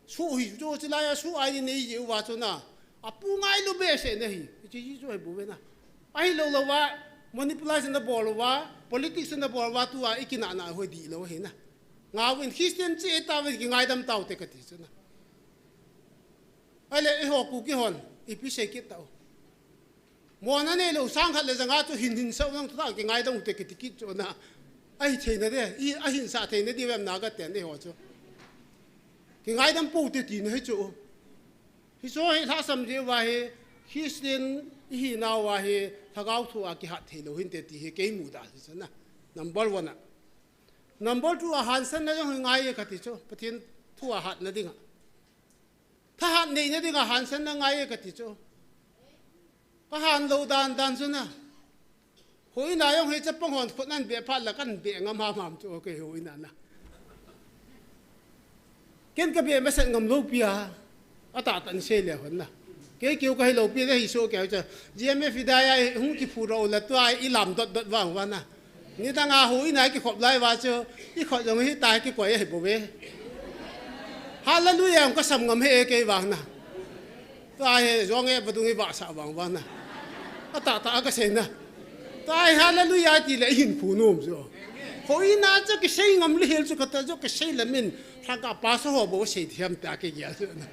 số hình chỗ chỉ là số ai này nhiều quá chỗ nào à pu ngay lu be se nahi chi cho bu ve na ai lo lo wa manipulation da bol wa politics da bol wa tu a ikina na ho di lo he na nga win Christian che ta ve ki ngai dam tau te ka ti na ai le ho ku ki hon I pi se ki tau mo na ne lo sang khat le janga tu hin sau nang ta ki ngai dam te ki ki cho na ai che na de I a hin sa the ne di wem na ga ten de ho cho ki ngai dam pu te ti ne he cho hi so hi tha sam je wa he Christian hi na wa he thagau thu a ki ha the lo hin te ti he ke mu da si na number 1 number 2 a han san na jong ngai ka ti cho pathin thu a hat na dinga tha hat nei na dinga han san na ngai ka ti cho ka han lo dan chu na hoi na yong he cha pong hon phut nan be phat la kan be ngam ha mam cho ke hoi na na ken ka be ma san ngam lo pia ata tan se le hon na ke kiu ka lo pi hi so ke cha GMF dai hung ki fu ro la to ai lam dot wang wa na ni ta nga hui nai ki khop lai wa cho I khot jong hi tai ki koi he bo ve hallelujah ka sam ngam he ke wang na to ai jong e ba dung hi ba sa wang wa na ata ka se na tai hallelujah ti le hin phu nom zo hoi na cha ke sei ngam le hel chu ka ta zo ke sei la min tha ka pa so ho bo sei thiam ta ke ya zo na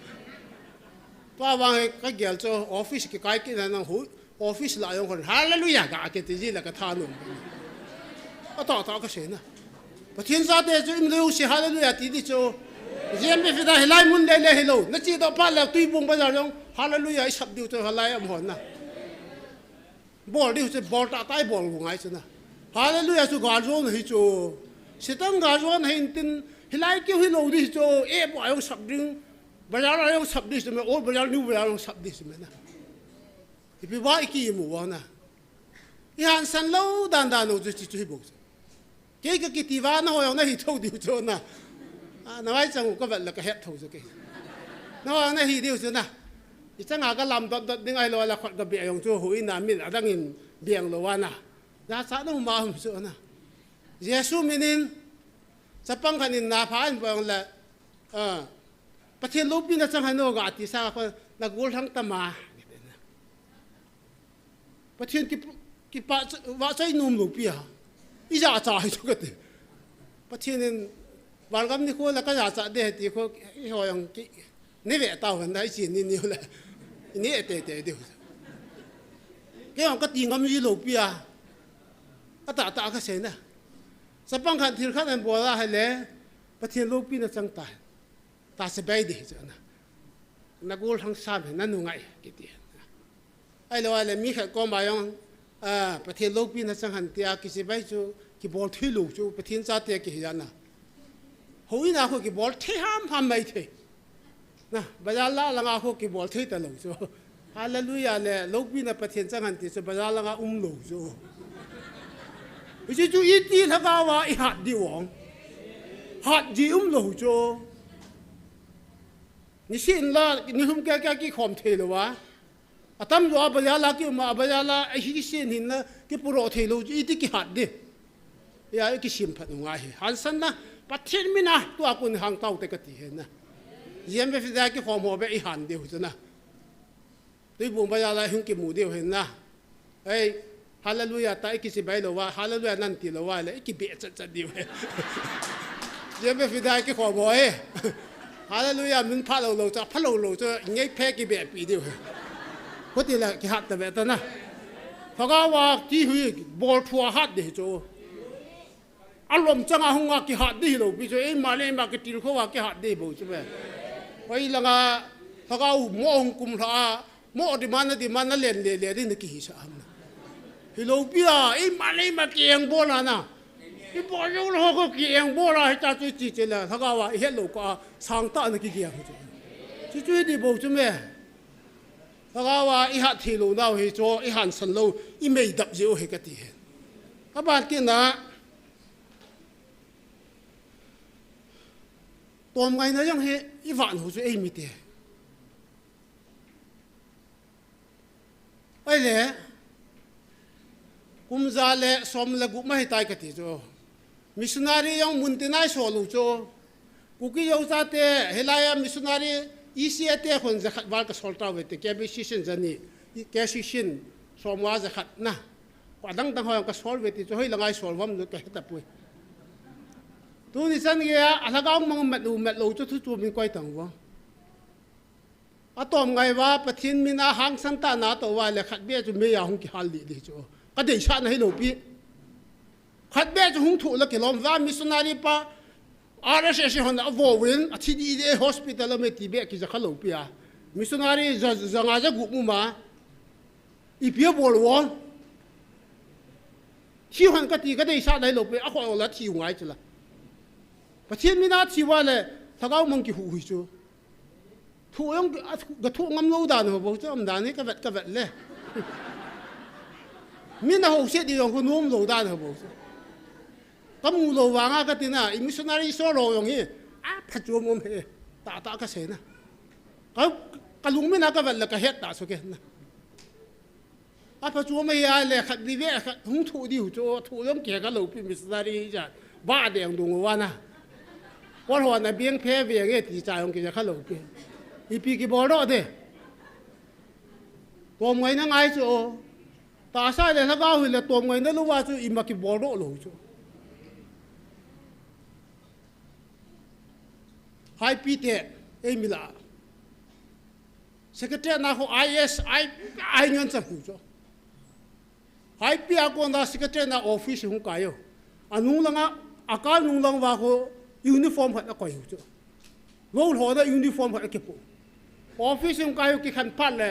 pa wang ka gyal cho office ke kai ke na hu office la yong kon hallelujah ka ke ti ji la ka tha nom a ta ka sei na pa thiên sa te chu im lu si hallelujah ti di cho jem be fida helai mun le le hello na chi do pa la tui bung ba ja yong hallelujah sab diu cho halai am hon na bol diu che bol ta tai bol ngai chu na hallelujah chu ga zo na hi chu sitang ga zo na hin tin hilai ki hi lo di chu e bo ayong sab ding ba ja la yong sab di me o ba ja ni ba yong sab di me na ipi ba ki mu wa na yan san lo dan dan no chu chi chu hi bo ke ka ki ti wa na ho na hi thau di chu na na wai chang ko va la ka het thau chu ke na na hi di chu na i chang ga lam dot dot ding ai lo la khot ga bi ayong chu hui na min adang in biang lo wa na ya sa no ma hum chu na yesu minin sapang kanin na phaan bang la pathian lo pin na chang hano ga ti sa ko na gol thang tama pathian ki pa wa chai num lo pia i ja cha hi chu ka te pathian in walgam ni ko la ka ja cha de ti ko i ho yang ki ni ve ta han dai chi ni ni la ni te te de ke ang ka ti ngam ji lo pia ata ta ka se na sapang khan thil khan an bola ha le pathian lo pin na chang ta ta se bai de cha na gol thang sa na nu ngai ki ti ai lo ale mi kha ko ma yong pathian lo pin na chang han tia ki se bai chu ki bol thi lu chu pathian cha te ki ya na hoi na ko ki bol thi ham mai the na ba ja la nga ko ki bol thi ta lo chu hallelujah le lo pin na pathian chang han ti se ba ja la nga lo chu chứ chú ít đi thằng cao à ít hạt đi uống hạt gì lo cho你信了你hôm kia kia cái khom thế rồi à tâm rồi bây giờ là cái mà bây giờ là ai cái信hình là cái pro thế rồi ít đi cái hạt đi ya cái sim phát ngoài hắn sân na bắt thiên mi na tua quân hàng tàu tới cái tiền na riêng về phía cái khom hồ về ít hạt đi rồi na tôi buồn bây giờ là hướng cái mù đi rồi na ấy hallelujah ta ikisi bai lo wa hallelujah nan ti lo wa le iki be cha cha diu je be fi dai ki kho bo e hallelujah min pha lo cha pha lo cha ngei phe ki be pi diu ko ti la ki hat ta be ta na pha ga wa ti hui bol thua hat de cho alom changa hunga ki hat di lo bi cho e ma le ma ki ti kho wa ki hat de bo chu be oi la nga pha ga mo hung kum tha mo di man na len le di ni ki hi sa am hi lo pia e ma le ma kieng bo la na i bo yo lo ko kieng bo la ta chu chi che la tha ga wa he lo ka sang ta na ki kieng chu chu di bo chu me tha ga wa i ha thi lo na hi cho i han san lo i mei dap je o he ka ti he ka ba ki na tom ngai na yang he i van ho chu e mi te ai le kumza le som la gu mai tai ka ti jo missionary yang muntinai so lu cho kuki yo sa te helaya missionary isia te khon za khat wal ka solta we te ke bi session jani ke session somwa za khat na kwa dang dang ho ka sol we ti cho hoi langai sol wam lu ka ta pu tu ni san ge ala ga mang met lu cho thu chu min kwai tang wa atom ngai wa pathin mina hang san ta na to wa le khat be chu me ya hung ki hal di cho cái đấy sao này lâu bi, khát bé cho hung thủ là cái lòng va missionary pa, RSS hòn đã vô vin, à thì đi đến hospital là mấy tí bé cái gì khá lâu bi à, missionary giờ ngay giờ gục mà, ít bé bol won, thì hòn cái đấy sao này lâu bi, à họ là thì ngay chứ là, và thiên mi na thìว่าเลยถ้าเขามองกี่หูหิจูถูกยังกระถูกงำlâu đàn họบอกจะงำđànนี่cái vậtเลยmiền Nam hậu sẽ đi用個農路單係冇，咁無路話啊嗰啲啊，missionary 所路用嘅，啊拍住我咩，打個線啊，咁農民啊個vật là個 head 打出嘅，啊拍住我咩啊咧，啲咩紅土啲做土咁嘅個路邊 missionary 就挖定動我話啊，我話那邊偏邊嘅地債用嘅個路邊，一邊嘅冇落嘅，我唔係能捱做。ta sai le la ga hu le tom ngai na lu wa chu i ma ki bor ro lo chu hai pi te e mi la secretary na ho IS ai ngan sa hu chu hai pi a ko na secretary na office hu ka yo anu langa akal nung lang wa ko uniform hat ko yu chu lo ho da uniform hat ke po office hu ka yo ki khan phat le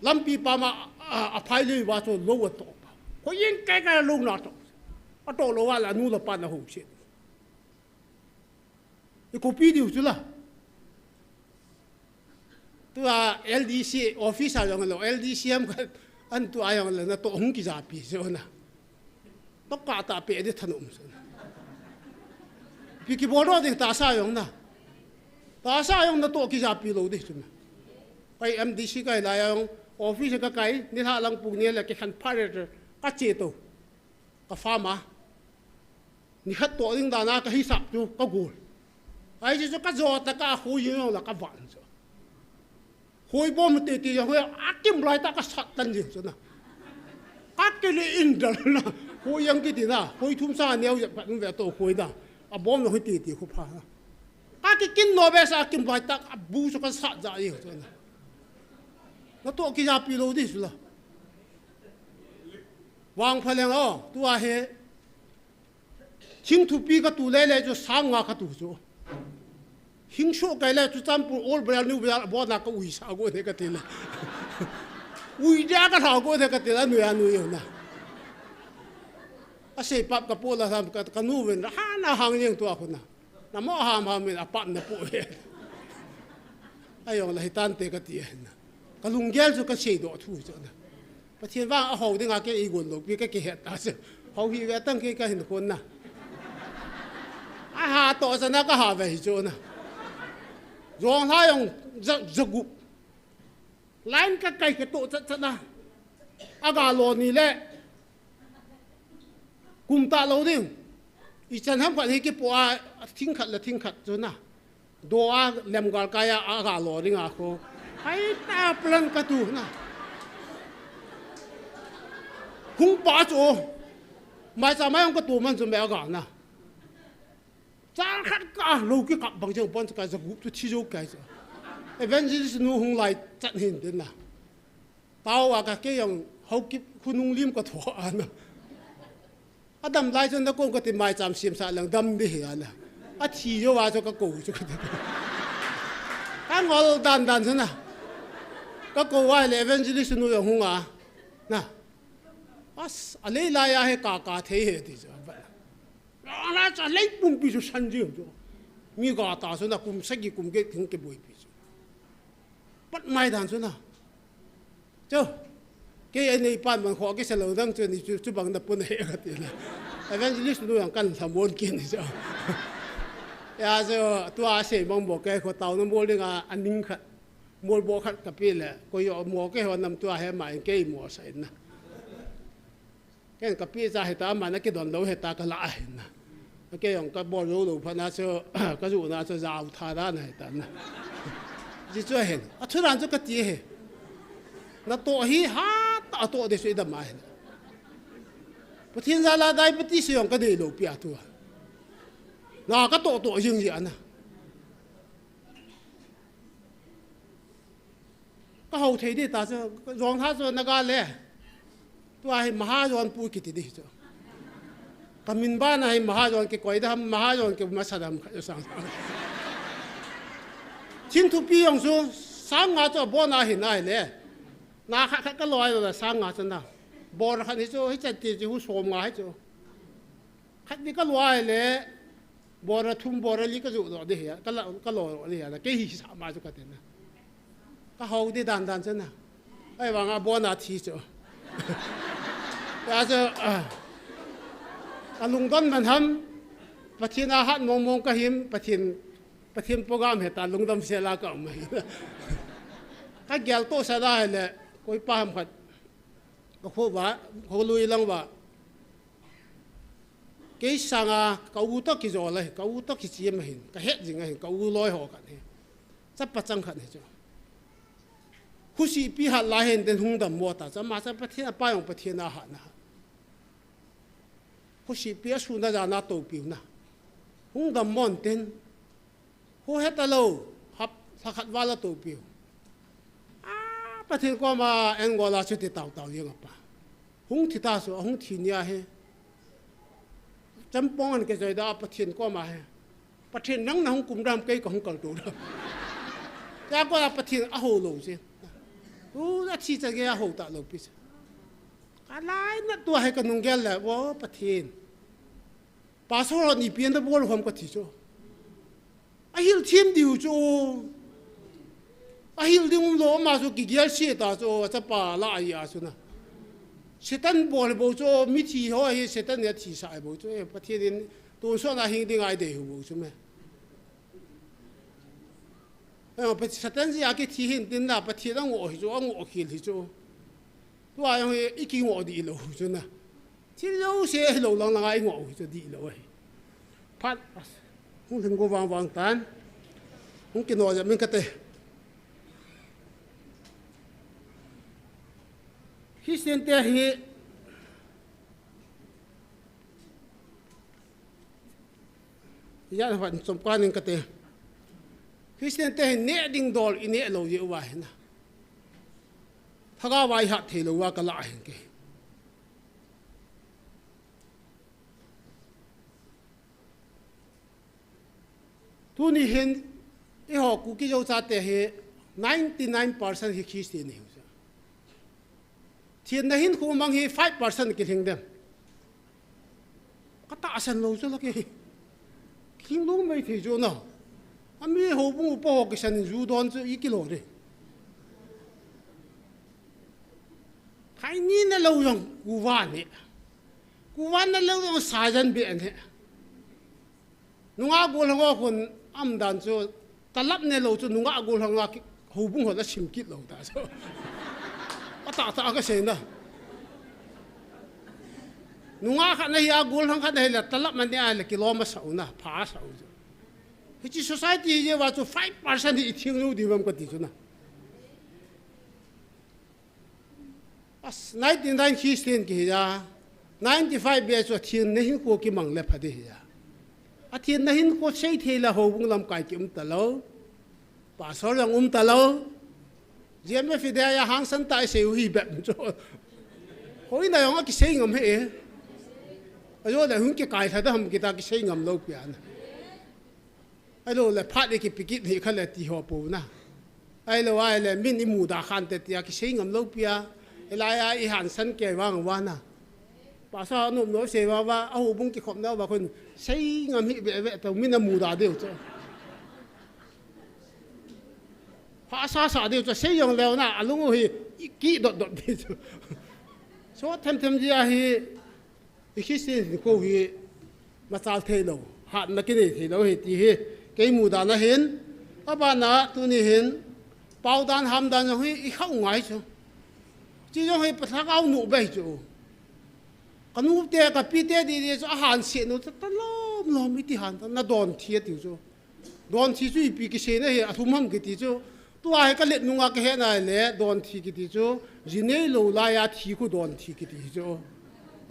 lampi pa ma a phai le wa chu lo wa to ko yin kai ka lo na to a to lo wa la nu la pa na hu che e ko pi di chu la tu a LDC office a yong lo LDCM an tu ayong la na to hung ki ja pi so na to ka ta pe de thanum so pi ki bo ro de ta sa yong na to ki ja pi lo de chu na pai MDC kai la yong office ka kai ni ha lang pu ni la ke khan pharer ka che to ka fa ma ni khat to ding da na ka hi sap chu ka gol ai ji ka zo ta ka hu yin la ka van so hoi bom te te hoi akim lai ta ka sat tan ji so na ka ke le in dal na hoi yang ki ti na hoi thum sa neu ya pa ve to hoi da a bom no hoi te te khu pha ka ki kin no be sa akim lai ta bu so ka sa ja yi so na nó to ki ja pi lo di su la wang pha leng o tu a he ching thu pi ka tu le le jo sang nga ka tu jo hing sho kai le tu cham pu ol bra nu bra bo na ka ui sa go de ka te le ui ja ka tha go de ka te la nu ya nu yo na a se pap ka po la sam ka nu ven ha na hang yeng tu a khu na mo ha ma me a pap na po he ayo la hitan te ka ti na ka lung gel chu ka sei do thu chu na pathian wang a ho de nga ke i gon lo pi ka ke he ta se ho hi ve tang ke ka hin kon na a ha to sa na ka ha ve chu na rong ha yong zagu line ka kai ke to cha na aga lo ni le kum ta lo ding i chan ham phat hi ke po a thing khat chu na do a lem gal ka ya aga lo ring a ko hai ta plan ka tu na hung pa chu mai sa mai ka tu man chu me aga na cha khat ka lo ki ka bang jeng pon ka zagu tu chi jo kai chu evangelist nu hung lai chat hin den na tao a ka ke yong hau ki khunung lim ka tho ana adam lai chen na ko ka ti mai cham sim sa lang dam bi hi ana a thi yo wa cho ka ko chu ka ngol dan chu na ka ko wa le evangelist nu yong hung a na as ale la ya he ka the he ti jo ba ala cha le pum pi chu san ji jo mi ga ta so na kum sa gi kum ge thing ke boi pi chu pat mai dan chu na jo ke nei pan man kho ke se lo dang chu ni chu bang na pun he ka ti na evangelist nu yang kan samon kin ni jo ya jo tu a se mong bo ke ko tao no mo le nga aning khat mol bo khat ka pi le ko yo mo ke ho nam tu a he mai ke mo sai na ken ka pi za he ta ma na ke don lo he ta ka la he na ke yong ka bo lo lo pha na so ka ju na so za u tha da na he ta na ji chu he a thu ran chu ka ti he na to hi ha ta to de su da ma he pathin za la dai pati se yong ka de lo pi a tu na ka to jing ji ana ka ho thei de ta so rong tha so na ga le tu ai mahajon pu ki ti di cho kamin ba na ai mahajon ke koi da mahajon ke ma sadam kha sang chin thu pi yong su sang nga cho bo na hi nai le na kha ka loi la sang nga cha na bo ra kha ni cho hi cha ti ji hu som nga hi cho kha ni ka loi le bo ra thum bo ra li ka ju do de ya ka lo de ya ke hi sa ma chu ka te na ka ho de dan cha na ai wa nga bo na thi cho ya so alung don man ham pathin a hat mong ka him pathin program he ta lung dam se la ka mai ka gel to sa da le koi pa ham khat ko kho wa ko lui lang wa ke sanga ka u to ki zo le ka u to ki chi ma hin ka he jing hin ka u loi ho ka he cha pa chang khat he cho khu sĩ bị hạt lại hiện đến hung đầm mua ta cho mà sẽ bắt thiên bao nhiêu bắt thiên na hạt na khu sĩ bị xuống na ra na tổ biểu na hung đầm mòn tên khu hết ta lâu hấp thắc hạt vào là tổ biểu bắt thiên qua mà anh gọi là chuyện tàu tàu liên apa hung thì ta số hung thì nia he chấm bông anh cái gì đó bắt thiên qua mà he bắt thiên nắng nắng cũng làm cây cũng còn đủ đâu ya qua là bắt thiên hồ lâu chứ đã chỉ cho cái hồ tạ lâu biết cái này nó tua hay cái nông nghiệp là vô bắt thiên bà số là nhị biến đó vô không có thì cho hiểu thêm điều cho hiểu điều lo mà cho cái gì sẽ ta cho sẽ bà lại à cho na sẽ tân bỏ bộ cho mỹ thị hoa sẽ tân nhà thị xã bộ cho bắt thiên tôi说那兄弟爱的有什么？不实在是也给体现点啦，不体让我去做，我去做，都话用一见我地路真啊，这有些路人爱我去做地路哎，拍，我听过王丹，我见我入面个的，去现在去。ya phần trong quan những cái thế Christian thế nè đinh đòn in nè lâu nhiều vậy na thằng cái vậy hạt thì lâu cái lại cái tu ni hiện cái họ cũng cái dấu sát thế 99% là Christian này thiên này hiện cũng mang 5% cái thằng dem cái ta sinh lâu cho cái kinh lúc mấy thì chỗ nào, anh mới hậu bung bao cái sản du đòn cho 1 kg đấy, cái này là lâu rồi, cú van là lâu rồi sai dân biển đấy, nung ác gol hàng con âm đàn cho, ta lắp này lâu cho nung ác gol hàng hậu bung họ là chìm kít lâu ta cho, ta cái gì nữa, nung ác này ác gol hàng này là ta lắp mình này là kilo sầu na, phá sầu, cái chỉ society như vậy cho 5% thì thiên lưu đi vào cái gì chứ na, 99 Christian kia ra, 95 bây giờ thiên này hiện có cái mang lệ phát đi ra, thiên này hiện có xây thế là hậu bung làm cái kiếm ta lâu, bà số lượng ta lâu, riêng với phía đây hàng sân tại siêu hi bẹp cho, hồi này ông cái xây ngầm hết. rồi là hướng cái thay đó không kita cái xây ngầm lâu biển, rồi là phát cái bịch thì khai là tì họ bù na, rồi là mình im mù đã khăn để cái xây ngầm lâu biển, lại ai hàng sân cái vang na, bà sao nó nói xe và ông bung cái khom đó và con xây ngầm hiện về tàu mình là mù đã đều cho, phá sa đều cho xây ngầm lâu na, lúc ấy kỹ đột đi cho, số thêm gì à khi xin cô hi mà sao thế đâu hạt mà cái này thì đâu hết thì cái mù đàn nó hiến các bạn nào tôi này hiến bao đàn ham đàn rồi hi không ngoài chứ chỉ cho hi bắt áo nụ bay chứ cái nụ tè cái pi tè đi cho hàn xiên nó ta lom ít hàn nó đòn thiệt điều chứ đòn thiệt chứ bị cái xe này thùng hầm cái chứ tôi ai cái lệ nung cái này lệ đòn thiệt cái chứ gì này lâu lại à thiệt của đòn thiệt cái chứ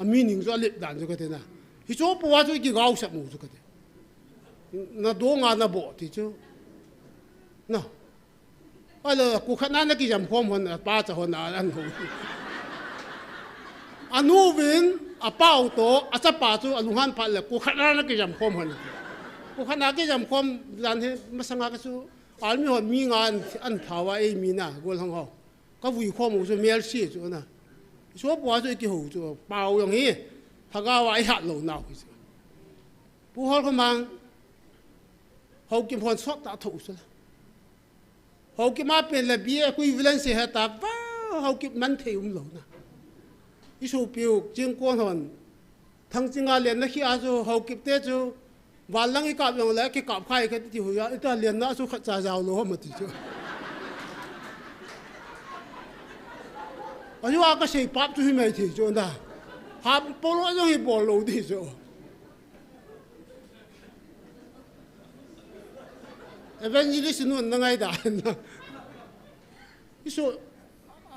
meaning cho lệ đàn cho cái thế nào thì chỗ bỏ cho cái gạo sạch mù cho cái thế nó đố ngàn nó bỏ thì chứ nó bây giờ cuộc khăn ăn cái giảm không hơn ba giờ hơn ăn không anh nuôi viên bao tổ chắc ba chỗ anh hoàn phải là cuộc khăn ăn cái giảm không hơn cuộc khăn ăn cái giảm không làm thế mà sang cái số anh mới hỏi mi ngàn ăn thảo ai mi na gọi thằng họ có vui không một số miếng xí chỗ nào số bỏ cho cái hồ cho bao giống như thằng cái vậy hạt lẩu nào cái gì, bố họ không mang hậu kim hoàn sót đã thủ rồi, hậu kim áp bên là bia quy lên xe hết ta và hậu kim mang theo lẩu na, cái số biểu riêng quan hồn thằng chính là liền nó khi áo cho hậu kim tết cho và lăng cái cặp dùng lại cái cặp khai cái thì hồi đó ta liền nó số khát già giàu lỗ mà thì chứ. anh nói cái gì bắp cho mày thì cho na, hàm bò lỗ cho thì bò lỗ thì cho, evangelist nó ngay đã, cái số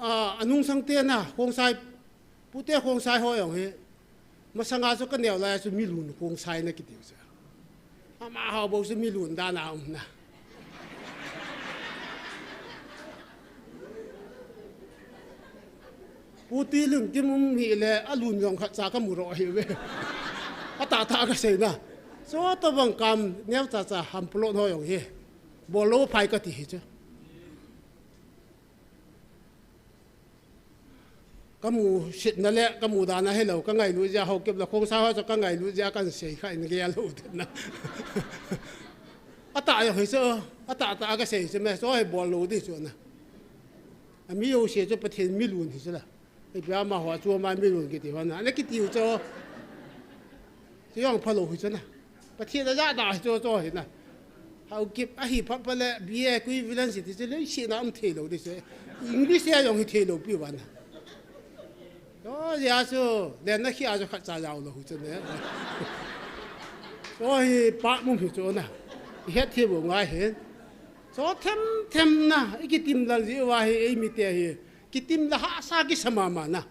anung sang te na khong sai pute khong sai ho yong he masanga so ka neo la so milun khong sai na ki tiu sa ama ha bo so milun da na na puti lung ti mum hi le alun yong kha cha ka mu ro hi we ata ta ka sei na so to bang kam neo cha cha ham plo ho yong he bo lo phai ka ti hi cha kamu sit na le kamu da na hello ka ngai lu ja ho kep la khong sa ha cho ka ngai lu ja kan sei khai ni ya lo na ata yo he so ata ta ka sei se me so he bo lo di so na ami yo se cho pathen mi lu ni se la e bia ma ho cho ma mi lu ki ti wa na le ki ti cho yong pha lo hu se na pathen da ja da cho he na hau kip a hi pha pa le bi equivalence ti se le shi na am the lo di se english ya yong hi the lo pi wa na đó giờ số đến nó khi ai cho khách trả giàu rồi cho nên rồi bạn muốn hiểu chỗ nào hết thì bộ ngoài hết số thêm na cái tim là gì vậy ấy mi tiệt cái tim là hạ sa cái sama mà na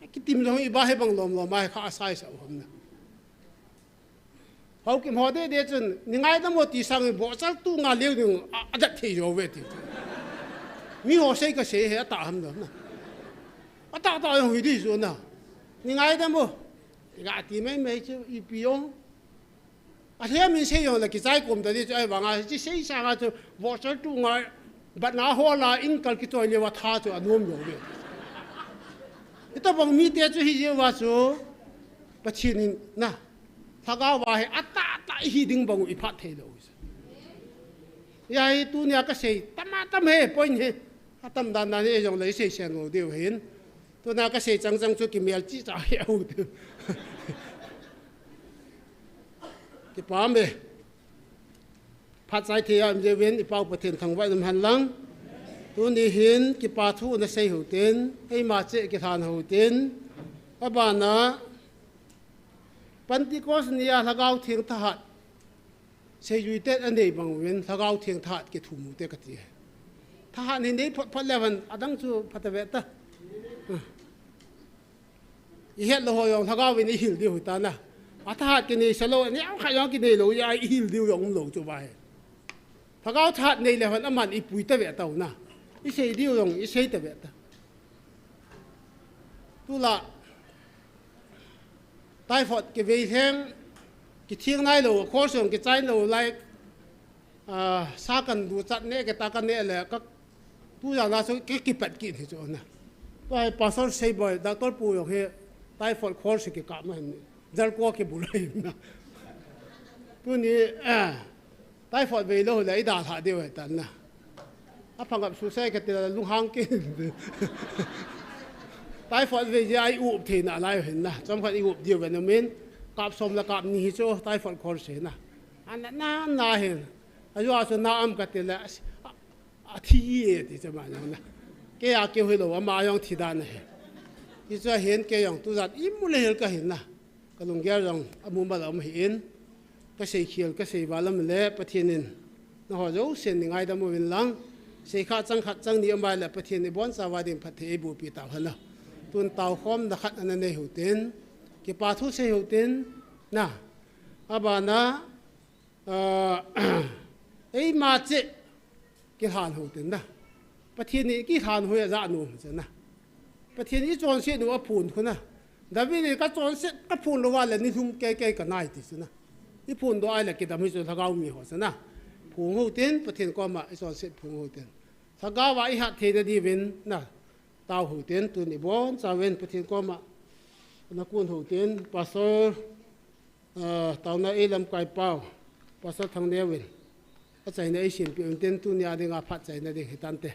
cái tim là ý ba hay bằng lom mai hạ sa sao hôm na hậu kim họ đây chân những ai đó một tí sang bộ sao tu ngà liêu nhưng rất thì rồi vậy thì mi họ xây cái xây hết tạ hầm đó na ta ta yung hindi so na ni ngai da mo ga ti mai chu i piong a he min se yo la ki sai kom da di ai wanga ji sei sa ga chu wo so tu ngai bat na ho la in kal ki to le wa tha chu anom yo ve ito bang mi te chu hi je wa chu pachin na tha ga wa he ata hi ding bang i phat the lo ya tu nya ka sei tam he point he tam dan dan e jong le sei sen lo de hin tôi nói cái gì chẳng cho cái miếng chỉ trả hiệu được cái bám về phát giải thì em sẽ viên bao bát thiên thằng vậy làm hành lang tôi đi hiến cái bát thu nó xây hậu tiền hay mà chế cái thàn hậu tiền các bạn à Pentecost nia thà gạo thiêng thà xây duy tết anh ấy bằng viên thà gạo thiêng thà cái thủ mù tết cái gì thà nên đấy phát level adang chu phát về ta hết là hồi ông thằng cao bên hiểu điều ta nè, thằng cái này sao lâu, nếu khai cái này lâu ya hiểu điều ông lâu cho vậy, thằng cao thằng này là phần âm mạnh ít bụi ta vậy tao nè, ít xây điều ông ít xây ta vậy ta, tu là, tai phật cái về thiên, cái thiên này lâu khó sống cái trái lâu lại, sa cần đủ chặt nè cái ta cần nè là các tu là số cái bật kiện thì chỗ nè, tôi pastor xây bởi doctor bùi ông he tai phật khó sự cái cảm này giờ qua cái bùi này nè tôi nghĩ tai phật về lâu lấy đà thả điều này tận nè phẳng gặp số xe cái tiền lung hang kia tai phật về giờ ai ụp thì nè lại hình nè trong phải ụp điều về nó miến cặp xóm là cặp nhì cho tai phật khó sự nè anh na hình anh nói số na âm cái tiền là thi thì cho bạn nè cái kêu hơi lâu mà ông thì đàn này ít cho hiện cái ông tu giặt ít mua lấy cái hiện na cái lồng gel ông mua bao ông hiện cái xây khiêu cái xây vào làm lẽ bắt thiên nên nó họ giấu sen ngay đó mua viên lăng xây khát trăng đi ông bài là bắt thiên nên bốn sao vài điểm bắt thế bù bị tàu hơn là tuần tàu khom đã khát anh này hữu tiền cái ba thu xây hữu tiền na bà na ấy mà chết cái hàn hữu tiền naประเทศนี้กี่ทานหัวจะหนุ่มใช่ไหมประเทศนี้จอนเสียดูว่าพูนคนน่ะแต่วิธีการจอนเสียก็พูนรู้ว่าเลยนี่ทุ่มแก่ๆกันได้ที่ใช่ไหมนี่พูนตัวอะไรกิจไม่จนถ้าเขามีหัวใช่ไหมพูนหัวเต็นประเทศก็มาจอนเสียพูนหัวเต็นถ้าเขาว่าอีหัดเทนดีเว้นน่ะตาวหัวเต็นตัวนี้บอนจะเว้นประเทศก็มานักกุนหัวเต็นปัสสาวตาวน่ะเอลำไก่เป้าปัสสาวทางเดียวเว้นก็ใจในเอเชียนเปลี่ยนเต็นตัวนี้อะไรก็พัดใจในเด็กตันเต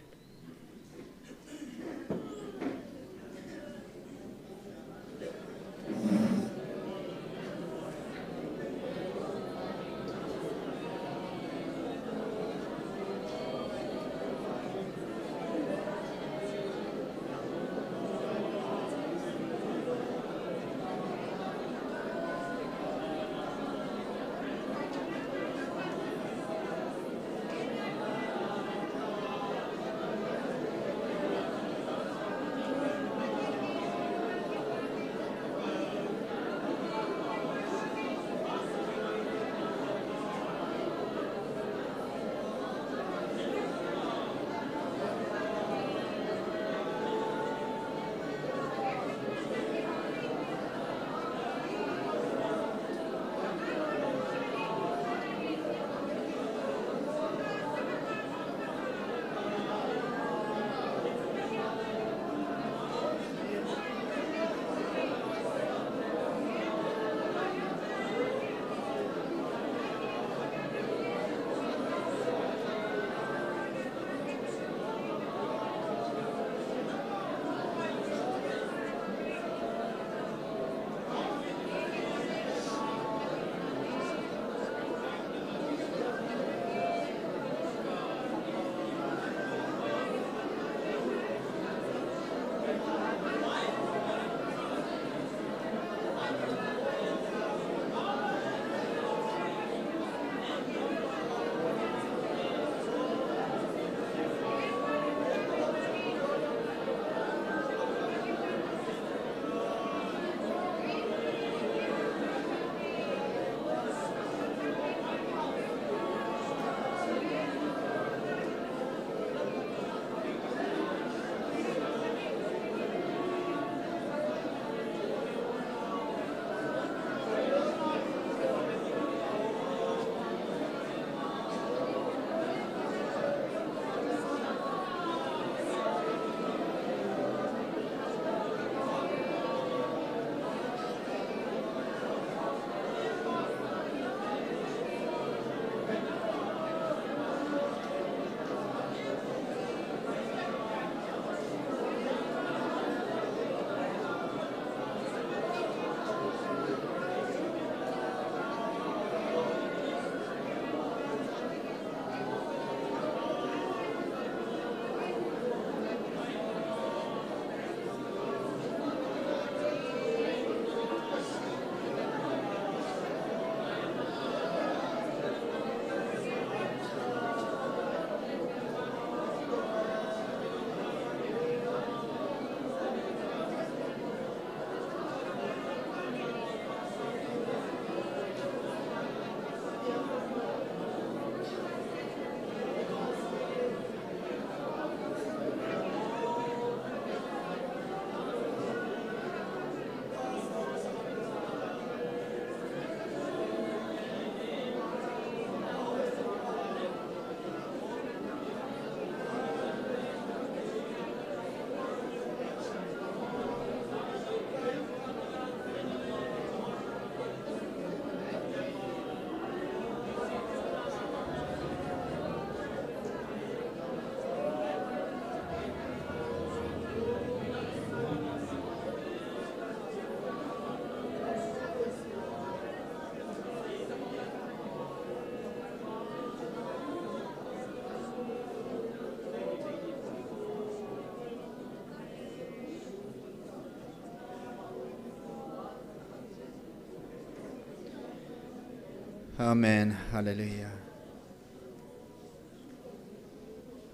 Amen. Hallelujah.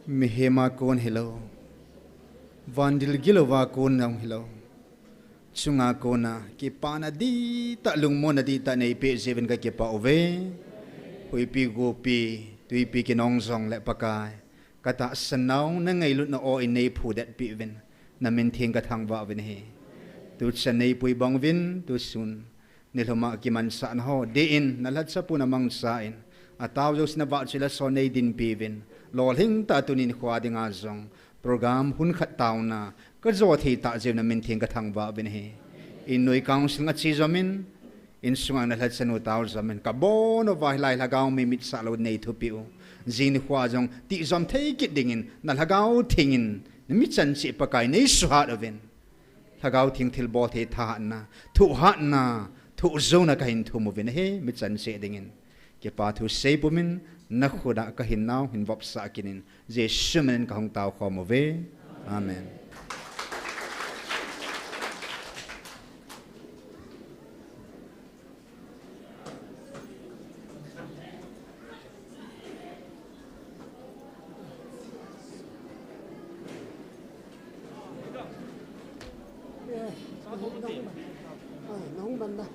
Mihema kon hello. Vandil gilova kon nang hello. Chunga kona ki pana di ta lungmona di ta nei pe seven ka ki pa ove. Hui pi go pi tui pi ki nong song le pakai. Kata sanau na ngai lut na o in nei phu dat pi ven. Na min thing ka thang wa ven he. Tu chan nei pui bang vin tu sun. Nilhoma ki man sa ho de in nalat sa puna mang sa in. Ataw jos na ba sila so nei din pi ven. Loling ta tunin khwa ding a zong. Program hun khat taw na ka zo thi ta je na min thing ka thang ba ben he in noi council nga chi zamin in sunga na hlat sanu taw zamin ka bono vai lai lagaw mi mit sa lo nei thu piu jin khwa jong ti zom thei kit dingin na lagaw thingin mi chan chi pakai nei su ha aven lagaw thing thil bo the tha na thu ha na thu zo na ka hin thu mo ven he mi chan se dingin ke pa thu sei pumin na khuda ka hin naw hin vop sa kinin je shumen ka hong taw kho mo ve amen.
Nóng bần đây.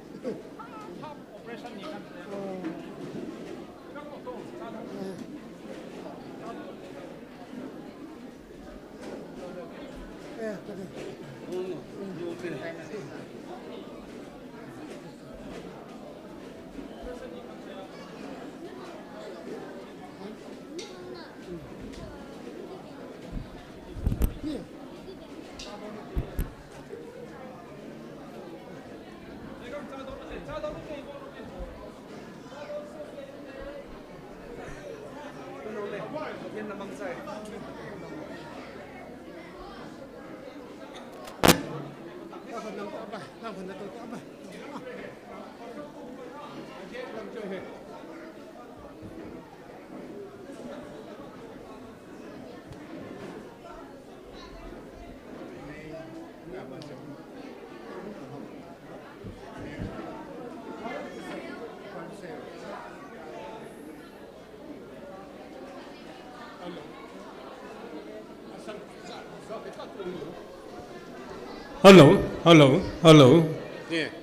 Hello.
Yeah.